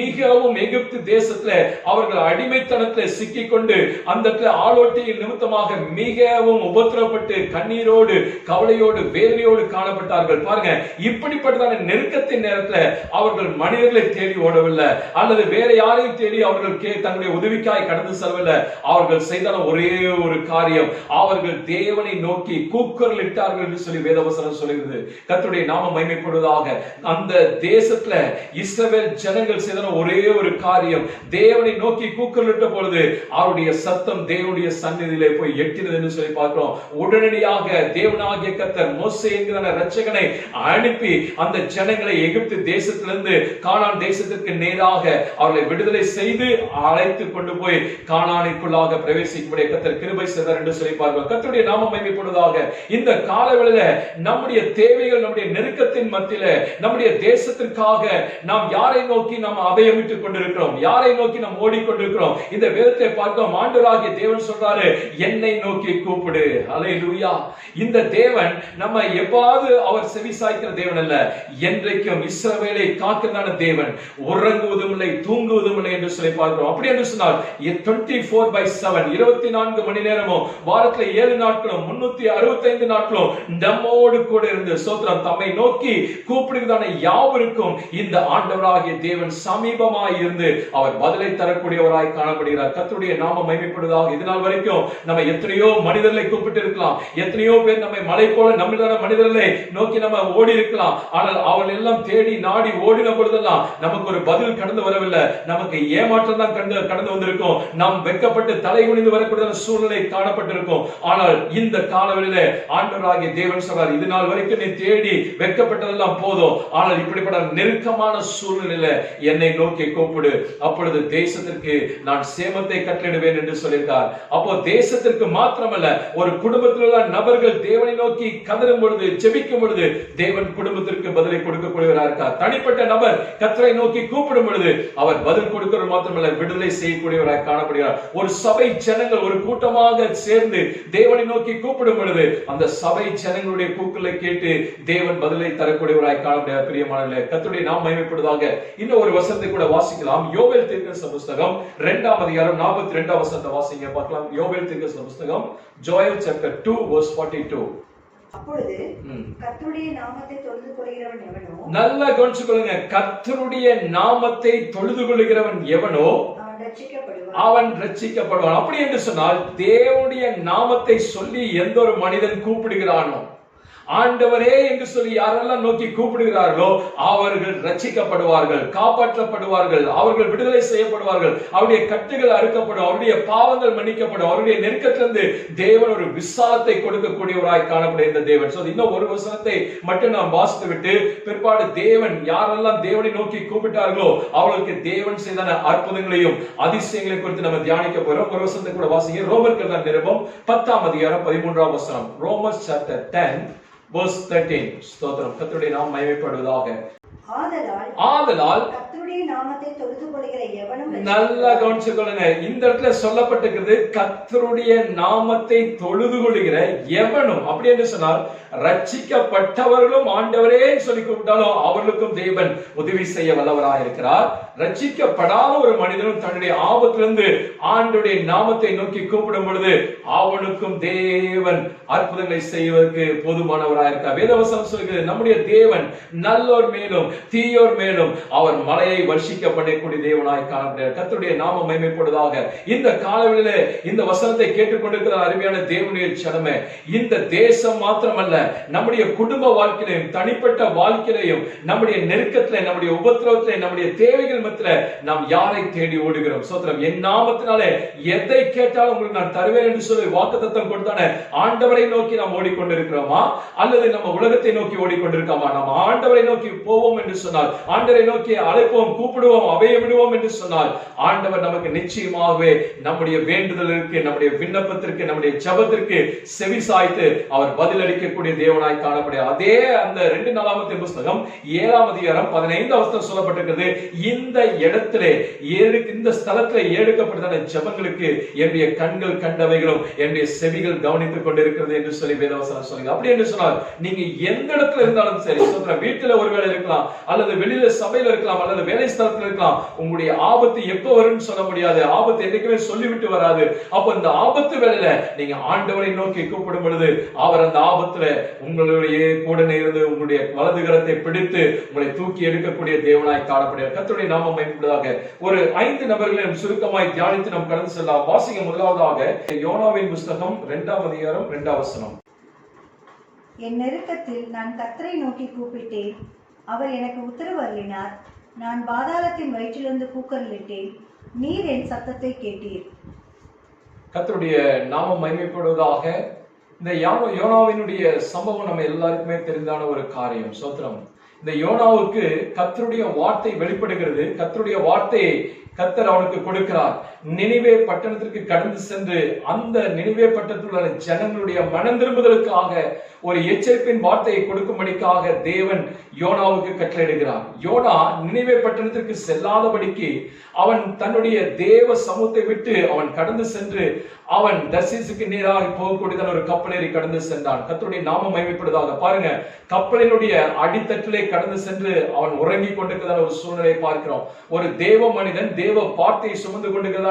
மிகவும் எகிப்து தேசத்துல அவர்கள் அடிமைத்தனத்துல சிக்கிக்கொண்டு அந்த ஆளோட்டியின் நிமித்தமாக மிகவும் உபத்திரப்பட்டு கண்ணீரோடு, கவலையோடு, வேதனையோடு காணப்பட்டார்கள். பாருங்க, இப்படிப்பட்டதான நெருக்கத்தின் நேரத்துல அவர்கள் மனிதர்களை தேடி ஓடவில்லை, அல்லது வேற யாரையும் தேடி அவர்கள் தங்களுடைய உதவிக்காய் கடந்து செல்லவில்லை. அவர்கள் செய்தான ஒரே ஒரு காரியம், அவர்கள் தேவனை நோக்கி கூக்குரல் இட்டார்கள் என்று சொல்லி வேதவசனம் சொல்கிறது. கர்த்தருடைய நாமம் மகிமைப்படுவதாக. அந்த தேசத்துல இஸ்ரவேல் ஜனங்கள் செய்தான ஒரே ஒரு காரியம், தேவனை நோக்கி கூக்குரல் இட்ட பொழுது அவருடைய சத்தம் தேவனுடைய சந்நிதியிலே போய் எட்டினது என்று சொல்லி பார்க்கிறோம். உடனடியாக தேவனாகிய கர்த்தர் மோசே என்கிற இரட்சகனை அனுப்பி அந்த ஜனங்களை எகிப்து தேசத்திலிருந்து கானான் தேசத்திற்கு நேராக அவர்களை விடுதலை செய்து அழைத்து கொண்டு போய் கானானுக்குள்ளாக பிரவேசிக்கும்படி கர்த்தர் கிருபை செய்தார் என்று சொல்லி பார்க்கிறோம். கர்த்தருடைய நாமம் மகிமைப்படுவதாக. இந்த காலவெளியில நம்முடைய தேவைகள், நம்முடைய நெருக்கத்தின் மத்தியில நம்முடைய தேசத்திற்காக நாம் யாரை நோக்கி நாம் அபயமிட்டுக் கொண்டிருக்கிறோம், யாரை நோக்கி நாம் ஓடிக்கொண்டிருக்கிறோம்? இந்த வேதத்தை பார்க்கிறோம், ஆண்டவராகிய தேவன் சொல்றாரு, என்னை நோக்கி கூப்பிடு. அல்லேலூயா. இந்த தேவன் நம்ம எப்பாவது அவர் செவி சாய்க்கிற தேவன் அல்ல, என்றைக்கும் இஸ்ரவேலை காக்கிறதான தேவன், உறங்குவதும் இல்லை தூங்குவதும் இல்லை என்று சொல்லி பார்க்கிறோம். அப்படி என்று சொன்னால் 24/7 24 மணி நேரமும் வாரத்துல 7 நாட்களும் 365 நாட்களும் நம்மோடு கூட இருந்து சோத்திரம் தம்மை நோக்கி கூப்பிடுகிறதான யாவருக்கும் இந்த ஆண்டவராகிய தேவன் சமீபமாய் இருந்து அவர் பதிலை தரக்கூடியவராய் காணப்படுகிறார். கர்த்தருடைய நாமம் மகிமைப்படுவதாக. இதனால் வரைக்கும் நம்ம எத்தனையோ மனிதர்களை கூப்பிட்டு இருக்கலாம், எத்தனையோ பேர் நம்மை மலை போல நம்மளான மனிதர்களை நோக்கி நம்ம ஓடி இருக்கலாம். ஆனால் அவள் எல்லாம் தேடி நாடி ஓடின பொழுதெல்லாம் நமக்கு ஒரு பதில் கடந்து வரவில்லை, நமக்கு ஏமாற்றம் தான் கடந்து வந்திருக்கும், நாம் வெட்கப்பட்டு தலை குனிந்து வரக்கூடிய சூழ்நிலை காணப்பட்டிருக்கும். ஆனால் இந்த காலவெளியில ஆண்டவராகிய தேவன் சொல்றார், இது நாள் வரைக்கும் நீ தேடி வெட்கப்பட்டதெல்லாம் போதும், ஆனால் இப்படிப்பட்ட நெருக்கமான சூழ்நிலையில என்னை நோக்கி கூப்பிடு, அப்பொழுது தேசத்திற்கு நான் சேமத்தை கட்டளிடுவேன் என்று சொல்லியிருக்கார். அப்போ தேசத்திற்கு மாத்திரமல்ல, ஒரு குடும்பத்தில் உள்ள நபர்கள் தேவனை நோக்கி கதறும் பொழுது, ஜெபிக்கும் பொழுது தேவன் குடும்பத்திற்கு பதிலை கொடுக்கக்கூடியவராக இருக்கார். தனிப்பட்ட நபர் கர்த்தரை நோக்கி கூப்பிடும் பொழுது அவர் பதில் கொடுக்கிறது மாத்திரமல்ல, விடுதலை செய்யக்கூடியவராக காணப்படுகிறார். ஒரு சபை ஜனங்கள் ஒரு கூட்டமாக சேர்ந்து தேவனை நோக்கி கூப்பிடும் பொழுது அந்த சபை ஜனங்களுடைய கூக்குரலை கேட்டு தேவன் பதிலை தரக்கூடியவராக காணப்படுகிறார். பிரியமானவர்களே, கர்த்தருடைய நாமம் மகிமைப்படுவதாக. இன்னும் ஒரு வசனத்தை கூட வாசிக்கலாம். யோவேல் தீர்க்கதரிசன புத்தகம் 2ஆம் அதிகாரம் 42ஆம் வசனத்தை வாசிங்க பார்க்கலாம். யோவேல் தீர்க்கதரிசன புத்தகம், Joel chapter 2 verse 42. அப்பொழுது கர்த்தருடைய நாமத்தை தொழுது கொள்கிறவன் எவனோ, நல்லா கவனிச்சுக்கொள்ளுங்க, கர்த்தருடைய நாமத்தை தொழுது கொள்கிறவன் எவனோ அவன் ரட்சிக்கப்படுவான். அப்படி என்று சொன்னால் தேவனுடைய நாமத்தை சொல்லி எந்த ஒரு மனிதன் கூப்பிடுகிறானோ, ஆண்டவரே என்று சொல்லி யாரெல்லாம் நோக்கி கூப்பிடுகிறார்களோ அவர்கள் ரட்சிக்கப்படுவார்கள், காப்பாற்றப்படுவார்கள், அவர்கள் விடுதலை செய்யப்படுவார்கள், அவருடைய கட்டுகள் அறுக்கப்படும், அவருடைய பாவங்கள் மன்னிக்கப்படும், அவருடைய நெருக்கத்திலிருந்து தேவன் ஒரு விசாலத்தை கொடுக்கக்கூடியவராய் காணப்படும் இந்த தேவன். இன்னும் ஒரு வசனத்தை மட்டும் நாம் வாசித்து விட்டு பிற்பாடு தேவன் யாரெல்லாம் தேவனை நோக்கி கூப்பிட்டார்களோ அவர்களுக்கு தேவன் செய்த அற்புதங்களையும் அதிசயங்களை குறித்து நம்ம தியானிக்க போறோம். ஒரு வசனத்தை கூட வாசிங்க. ரோமர்கள் நிருபம் 10ஆம் அதிகாரம் 13ஆம் வசனம். Romans chapter 10 verse 13. ஸ்தோத்திரம். கர்த்தருடைய நாமம் மகிமைப்படுவதாக. ஆதலால் கர்த்தருடைய நாமத்தை தொழுது கொள்கிற எவனும், நல்லா கவனிச்சுக்கொள்ளுங்க, இந்த இடத்துல சொல்லப்பட்டிருக்கிறது கர்த்தருடைய நாமத்தை தொழுது கொள்கிற எவனும். அப்படி என்று சொன்னால் ரட்சிக்கப்பட்டவர்களும் ஆண்டவரே சொல்லி கூப்பிட்டாலும் அவர்களுக்கும் தேவன் உதவி செய்ய வல்லவராக இருக்கிறார். ரட்சிக்கப்படாத ஒரு மனிதனும் தன்னுடைய ஆபத்திலிருந்து ஆண்டவருடைய நாமத்தை நோக்கி கூப்பிடும் பொழுது அவனுக்கும் தேவன் அற்புதங்களை செய்வதற்கு போதுமானவராக இருக்கிறார். வேதவசனம் சொல்கிறது நம்முடைய தேவன் நல்லோர் மேலும் தீயோர் மேலும் அவர் மலையை வர்ஷிக்க பண்ணக்கூடிய தேவனாய் காணப்படுகிறார். கர்த்தருடைய நாமம் மகிமைப்படுவதாக. இந்த காலவெளியிலே இந்த வசனத்தை கேட்டுக்கொண்டிருக்கிற அருமையான தேவனுடைய ஜனமே, இந்த தேசம் மாத்திரமல்ல, நம்முடைய குடும்ப வாழ்க்கையிலும் தனிப்பட்ட வாழ்க்கையிலும் நம்முடைய நெருக்கத்திலே, நம்முடைய உபத்திரவத்திலே, நம்முடைய தேவைகள் மத்தியிலே நாம் யாரை தேடி ஓடுகிறோம்? சோத்திரம். என் நாமத்தினாலே எதை கேட்டாலும் உங்களுக்கு நான் தருவேன் என்று சொல்லி வாக்குத்தத்தம் கொடுத்தானே ஆண்டவரை நோக்கி நாம் ஓடிக்கொண்டிருக்கிறோமா அல்லது நம்ம உலகத்தை நோக்கி ஓடிக்கொண்டிருக்கோமா? நாம் ஆண்டவரை நோக்கி போவோம் என்று சொன்னால், ஆண்டவரை நோக்கி அழைப்போம், கூப்பிடுவோம், அபய விடுவோம் என்று சொன்னால் ஆண்டவர் நமக்கு நிச்சயமாகவே நம்முடைய வேண்டுதலுக்கு, நம்முடைய விண்ணப்பத்திற்கு, நம்முடைய ஜெபத்திற்கு செவி சாய்த்து அவர் பதில் அளிக்கக்கூடிய தேவனாய் காணப்படுகிறார். அதே அந்த 2 நாளாகமத்தின் புத்தகம் 7ஆம் அதிகாரம் 15ஆம் வசனம் சொல்லப்பட்டிருக்கிறது. இந்த இடத்திலே இந்த ஸ்தலத்திலே ஏறெடுக்கப்பட்டதான ஜெபங்களுக்கு என்னுடைய கண்கள் கண்டவைகளும் என்னுடைய செவிகள் கவனித்துக் கொண்டிருக்கிறது என்று சொல்லி வேதவசனம் சொல்லுங்க. அப்படி என்று சொன்னால் நீங்க எந்த இடத்துல இருந்தாலும் சரி, வீட்டுல ஒருவேளை இருக்கலாம், அல்லது வெளியில சபையில இருக்கலாம், அல்லது வேலை ஸ்தலத்தில் இருக்கலாம், உங்களுடைய ஆபத்து எப்ப வரும்னு சொல்ல முடியாது. ஆபத்து என்னைக்குமே சொல்லிவிட்டு வராது. அப்ப இந்த ஆபத்து வேளையில நீங்க ஆண்டவரை நோக்கி கூப்பிடும் பொழுது அவர் அந்த ஆபத்துல உங்களுடைய கூட இருந்து உங்களுடைய வலது கரத்தை பிடித்து உங்களை தூக்கி எடுக்கக்கூடிய தேவனாய் காணப்படுகிறார். கர்த்தருடைய நாமம் மகிமைப்படுவதாக. ஒரு 5 நபர்களை சுருக்கமாய் தியானித்து நாம் கடந்து செல்லலாம். வாசிங்க. முதலாவதாக யோனாவின் புத்தகம் 2ஆம் அதிகாரம் 2ஆம் வசனம். என் நெருக்கத்தில் நான் கர்த்தரை நோக்கி கூப்பிட்டேன், அவர் எனக்கு உத்தரவு அருளினார். நான் பாதாளத்தின் வயிற்றிலிருந்து கூக்குரலிட்டேன், நீர் என் சத்தத்தை கேட்டீர். கர்த்தருடைய நாமம் மகிமைப்படுவதாக. இந்த யோனாவினுடைய சம்பவம் நம்ம எல்லாருக்குமே தெரிந்தான ஒரு காரியம். சோத்திரம். இந்த யோனாவுக்கு கர்த்தருடைய வார்த்தை வெளிப்படுகிறது. கர்த்தருடைய வார்த்தையை கர்த்தர் அவனுக்கு கொடுக்கிறார். நினிவே பட்டணத்திற்கு கடந்து சென்று அந்த நினிவே பட்டணத்தில் உள்ள ஜனங்களுடைய மனம் திரும்புதலுக்காக ஒரு எச்சரிப்பின் வார்த்தையை கொடுக்கும்படிக்காக தேவன் யோனாவுக்கு கட்டளையிடுகிறார். யோனா நினிவே பட்டணத்திற்கு செல்லாதபடிக்கு அவன் தன்னுடைய தேவ சமூகத்தை விட்டு அவன் கடந்து சென்று அவன் தர்சீசுக்கு நேராக போகக்கூடிய ஒரு கப்பலேறி கடந்து சென்றான். கர்த்தருடைய நாமம் மகிமைப்படுவதாக. பாருங்க, கப்பலினுடைய அடித்தட்டிலே கடந்து சென்று அவன் உறங்கி கொண்டிருக்கிறதான ஒரு சூழ்நிலையை பார்க்கிறோம். ஒரு தேவ மனிதன், தேவ வார்த்தையை சுமந்து கொண்டிருக்கிறதான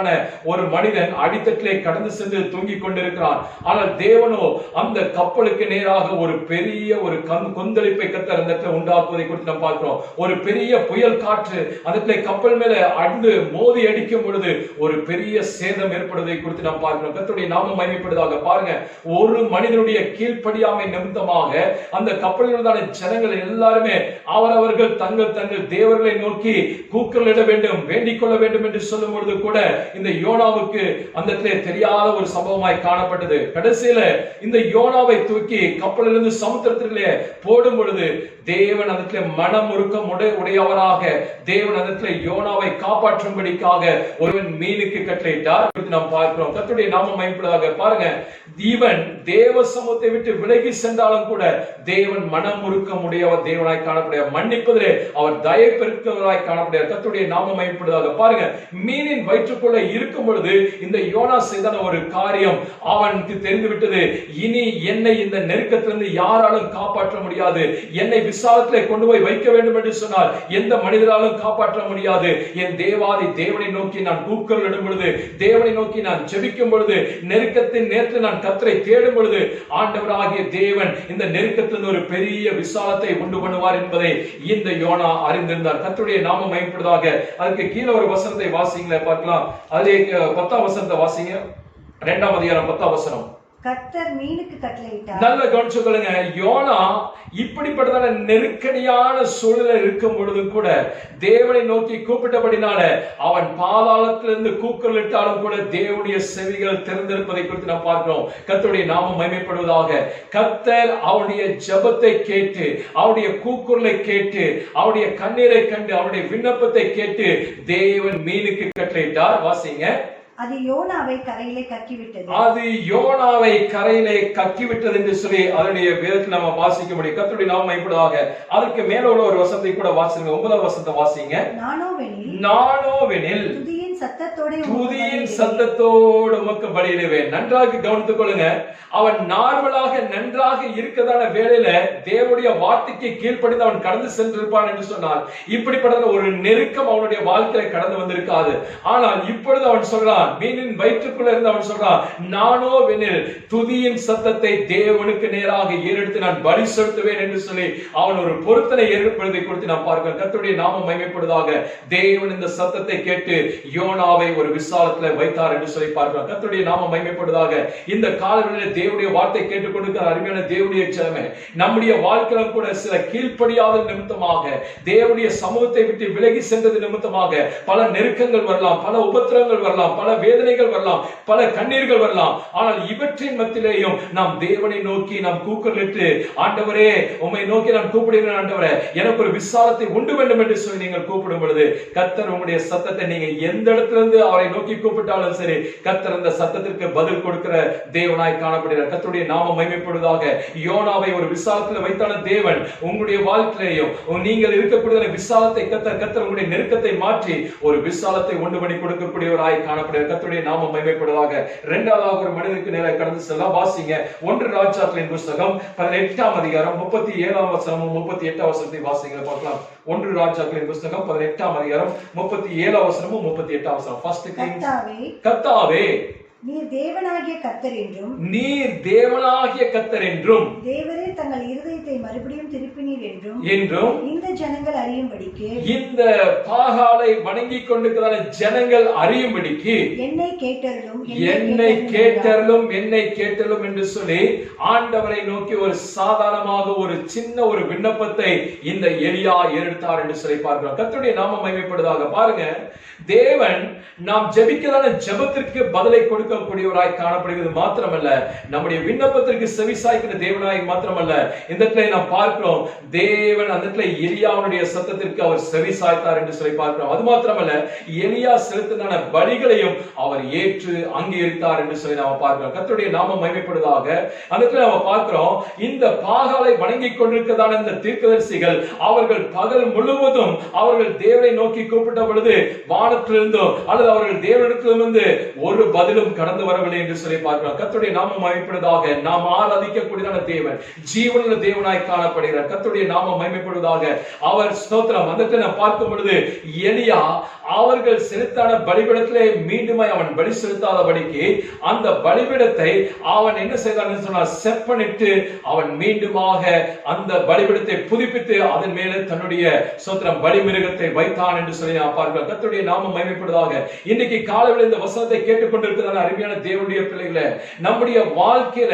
ஒரு மனிதன் அடித்தட்டிலே கடந்து சென்று தூங்கிக் கொண்டிருக்கிறான். ஆனால் தேவனோ அந்த கப்பலுக்கு நேராக ஒரு பெரிய ஒரு கொந்தளிப்பை கர்த்தர் அந்த இடத்துல உண்டாக்குவதை குறித்து நாம் பார்க்கிறோம். ஒரு பெரிய புயல் காற்று அந்த கப்பல் மேல அண்டு மோதி அடிக்கும் பொழுது ஒரு பெரிய சேதம் ஏற்படுவதை குறித்து நாம் பார்க்கிறோம். கர்த்தருடைய நாமம் மகிமைப்படுவதாக. பாருங்க, ஒரு மனிதனுடைய கீழ்ப்படியாமை நிமித்தமாக அந்த கப்பலில் உள்ள ஜனங்கள் எல்லாருமே அவரவர்கள் தங்கள் தங்கள் தேவர்களை நோக்கி கூக்குரலிட வேண்டும், வேண்டிக் கொள்ள வேண்டும் என்று சொல்லும் பொழுது கூட இந்த யோனாவுக்கு அந்த தெரியாத ஒரு சம்பவமாய் காணப்பட்டது. கடைசியில இந்த யோனாவை தூக்கி கப்பலிலிருந்து சமுத்திரத்திலே போடும் பொழுது தேவன் அந்த மனம் உருக்கம் உடையவராக தேவன் அந்த யோனாவை காப்பாற்றும்படிக்காக ஒருவன் மீனுக்கு கட்டளையிட்டார். நாம் பார்க்கிறோம். கர்த்தருடைய நாமம் மகிமைப்படுவதாக. பாருங்க, இவன் தேவ சமூகத்தை விட்டு விலகி சென்றாலும் கூட தேவன் மனம் உருக்கம் உடையவர் தேவனாய் காணப்படுகிறார். மன்னிப்பதிலே அவர் தயை பெருக்கவராய் காணப்படுகிறார். கர்த்தருடைய நாமம் மகிமைப்படுவதாக. பாருங்க, மீனின் வயிற்றுக்குள்ள இருக்கும் பொழுது இந்த யோனா செய்த ஒரு காரியம் அவனுக்கு தெரிந்து விட்டது. இனி என்னை இந்த நெருக்கத்திலிருந்து யாராலும் காப்பாற்ற முடியாது. என்னை விசாலத்திலே கொண்டு போய் வைக்க வேண்டும் என்று சொன்னால் எந்த மனிதராலும் காப்பாற்ற முடியாது. என் தேவாதி தேவனை நோக்கி நான் கூக்குரலிடும் பொழுது, தேவனை நோக்கி நான் ஜெபிக்கும் பொழுது, நெருக்கத்தின் நேரத்தில் நான் கர்த்தரை தேடும் பொழுது ஆண்டவராகிய தேவன் இந்த நெருக்கத்திலிருந்து ஒரு பெரிய விசாலத்தை உண்டு பண்ணுவார் என்பதை இந்த யோனா அறிந்திருந்தார். கர்த்தருடைய நாமம் மகிமைப்படுவதாக. அதுக்கு கீழே ஒரு வசனத்தை வாசிங்களே பார்க்கலாம். அதிலே 10ஆம் வசனத்தை வாசிங்க. 2ஆம் அதிகாரம் 10ஆம் வசனம். கர்த்தர் மீனுக்கு கட்டளையிட்டார். நல்ல கவனிச்சு கொள்ளுங்க. யோனா இப்படிப்பட்டதான நெருக்கடியான சூழ்நிலை இருக்கும் பொழுதும் கூட தேவனை நோக்கி கூப்பிட்டபடினால அவன் பாதாளத்திலிருந்து கூக்குரலிட்டாலும் கூட தேவனுடைய செவிகள் திறந்திருப்பதை குறித்து நாம் பார்க்கிறோம். கர்த்தருடைய நாமம் மகிமைப்படுவதாக. கர்த்தர் அவனுடைய ஜெபத்தை கேட்டு, அவனுடைய கூக்குரலை கேட்டு, அவனுடைய கண்ணீரை கண்டு, அவனுடைய விண்ணப்பத்தை கேட்டு தேவன் மீனுக்கு கட்டளையிட்டார். வாசிங்க. அது யோனாவை கரையிலே கக்கிவிட்டது. அது யோனாவை கரையிலே கக்கிவிட்டது என்று சொல்லி அதனுடைய வேதத்தில் நம்ம வாசிக்க முடியும். கர்த்தருடைய நாமம் மகிமைப்படுவதாக. அதற்கு மேல உள்ள ஒரு வசனத்தை கூட வாசிங்க. 9வது வசனத்தை வாசிங்க. நானோவெனில் துதியின் சத்தத்தோடு உமக்கு பலியிடுவேன். நன்றாக கவனித்துக் கொள்ளுங்க. அவன் நார்மலாக நன்றாக இருக்கதான வேளையில தேவனுடைய வார்த்தைக்கு கீழ்ப்படிந்து அவன் கடந்து சென்றிருப்பான் என்று சொன்னால் இப்படிப்பட்ட ஒரு நெருக்கம் அவனுடைய வாழ்க்கையில கடந்து வந்திருக்காது. ஆனால் இப்பொழுது அவன் சொல்றான், மீனின் வயிற்றுக்குள்ள இருந்து அவன் சொல்றான், நானோவெனில் துதியின் சத்தத்தை தேவனுக்கு நேராக ஏறெடுத்து நான் பலி செலுத்துவேன் என்று சொல்லி அவன் ஒரு பொருத்தனை ஏற்படுவதை குறித்து நாம் பார்க்கிறோம். கர்த்தருடைய நாமம் மகிமைப்படுவதாக. தேவன் இந்த சத்தத்தை கேட்டு யோனாவை ஒரு விசாலத்துல வைத்தார் என்று சொல்லி பார்க்கிறோம். கர்த்தருடைய நாமம் மகிமைப்படுவதாக. இந்த காலவெளியில தேவனுடைய வார்த்தை கேட்டுக்கொண்டிருக்கிற அருமையான தேவனுடைய ஜனமே, நம்முடைய வாழ்க்கையில கூட சில கீழ்ப்படியாத நிமித்தமாக, தேவனுடைய சமூகத்தை விட்டு விலகி சென்றது நிமித்தமாக பல நெருக்கங்கள் வரலாம், பல உபத்திரங்கள் வரலாம், பல வேதனைகள் வரலாம், பல கண்ணீர்கள் வரலாம். ஆனால் இவற்றின் மத்தியிலேயும் நாம் தேவனை நோக்கி நாம் கூக்குரலிட்டு, ஆண்டவரே உம்மை நோக்கி நான் கூப்பிடுகிறேன், ஆண்டவரே எனக்கு ஒரு விசாலத்தை உண்டு வேண்டும் என்று சொல்லி நீங்கள் கூப்பிடும் பொழுது கர்த்தர் உங்களுடைய சத்தத்தை நீங்க எந்த இடத்துல இருந்து அவரை நோக்கி கூப்பிட்டாலும் சரி, கர்த்தர் அந்த சத்தத்திற்கு பதில் கொடுக்கிற தேவனாய் காணப்படுகிறார். கர்த்தருடைய நாமம் மகிமைப்படுவதாக. யோனாவை ஒரு விசாலத்தில் வைத்தான தேவன் உங்களுடைய வாழ்க்கையிலேயும் நீங்கள் இருக்கக்கூடிய விசாலத்தை கர்த்தர் உங்களுடைய நெருக்கத்தை மாற்றி ஒரு விசாலத்தை உண்டு பண்ணி கொடுக்கக்கூடியவராய் காணப்படுகிறார். கர்த்தருடைய நாமம் மகிமைப்படுவதாக. இரண்டாவதாக ஒரு மனிதனுக்கு நேராக கடந்து செல்லலாம். வாசிங்க. 1 ராஜாக்களின் புத்தகம் 18ஆம் அதிகாரம் 37ஆம் வசனமும் 38ஆம் வசனத்தை வாசிங்க பார்க்கலாம். 1 ராஜாக்களின் புத்தகம் 18ஆம் அதிகாரம் 37ஆம் வசனமும் 38ஆம் வசனம். First Kings. கர்த்தாவே நீர் தேவனாகிய கர்த்தர் என்றும் தேவரே தங்கள் இருதயத்தை மறுபடியும் திருப்பினீர் என்றும் இந்த ஜனங்கள் அறியும்படிக்கு, இந்த பாகாலை வணங்கிக் கொண்டிருக்கிற ஜனங்கள் அறியும்படிக்கு என்னை கேட்டலும் என்று சொல்லி ஆண்டவரை நோக்கி ஒரு சாதாரணமாக ஒரு சின்ன ஒரு விண்ணப்பத்தை இந்த எலியா எடுத்தார் என்று சொல்லி பார்க்கிறோம். கர்த்தருடைய நாமம் மகிமைப்படுவதாக. பாருங்க, தேவன் நாம் ஜெபிக்கிறதான ஜெபத்திற்கு பதிலை கொடுக்கக்கூடியவராய் காணப்படுகிறது மாத்திரமல்ல, நம்முடைய விண்ணப்பத்திற்கு செவிசாய்க்கிற தேவனாய் மாத்திரமல்ல, இந்த இடத்துல நாம் பார்க்கிறோம் தேவன் அந்த இடத்துல எலியாவுடைய சத்தத்திற்கு அவர் செவிசாய்த்தார் என்று சொல்லி பார்க்கிறோம். அது மாத்திரமல்ல, எலியா செலுத்தின பலிகளையும் அவர் ஏற்று அங்கீகரித்தார் என்று சொல்லி நாம் பார்க்கிறோம். கர்த்தருடைய நாமம் மகிமைப்படுவதாக. அந்த இடத்துல நாம் பார்க்கிறோம், இந்த பாகாலை வணங்கிக் கொண்டிருக்கிறதான இந்த தீர்க்கதரிசிகள் அவர்கள் பகல் முழுவதும் அவர்கள் தேவனை நோக்கி கூப்பிட்ட பொழுது வானத்திலிருந்தோ அல்லது அவர்கள் தேவனிடத்திலிருந்து ஒரு பதிலும் கடந்து வரவில்லை என்று சொல்லி பார்க்கிறோம். கர்த்தருடைய நாமம் மகிமைப்படுவதாக. நாம் ஆராதிக்கக்கூடியதான தேவன் ஜீவனுள்ள தேவனாய் காணப்படுகிறார். கர்த்தருடைய நாமம் மகிமைப்படுவதாக. அவர் ஸ்தோத்திரம். அந்த பார்க்கும் பொழுது எலியா அவர்கள் செலுத்தான பலிபீடத்திலே மீண்டுமாய் அவன் பலி செலுத்தாதபடிக்கு அந்த பலிபீடத்தை அவன் என்ன செய்தான் சொன்னால் செப்பனிட்டு அவன் மீண்டுமாக அந்த பலிபீடத்தை புதுப்பித்து அதன் மேலே தன்னுடைய ஸ்தோத்திரம் பலிமிருகத்தை வைத்தான் என்று சொல்லி நாம் பார்க்கிறோம். கர்த்தருடைய நாமம் மகிமைப்படுவதாக. இன்னைக்கு காலையில் இந்த வசனத்தை கேட்டுக்கொண்டிருக்கிறதான அருமையான தேவனுடைய பிள்ளைகளே, நம்முடைய வாழ்க்கையில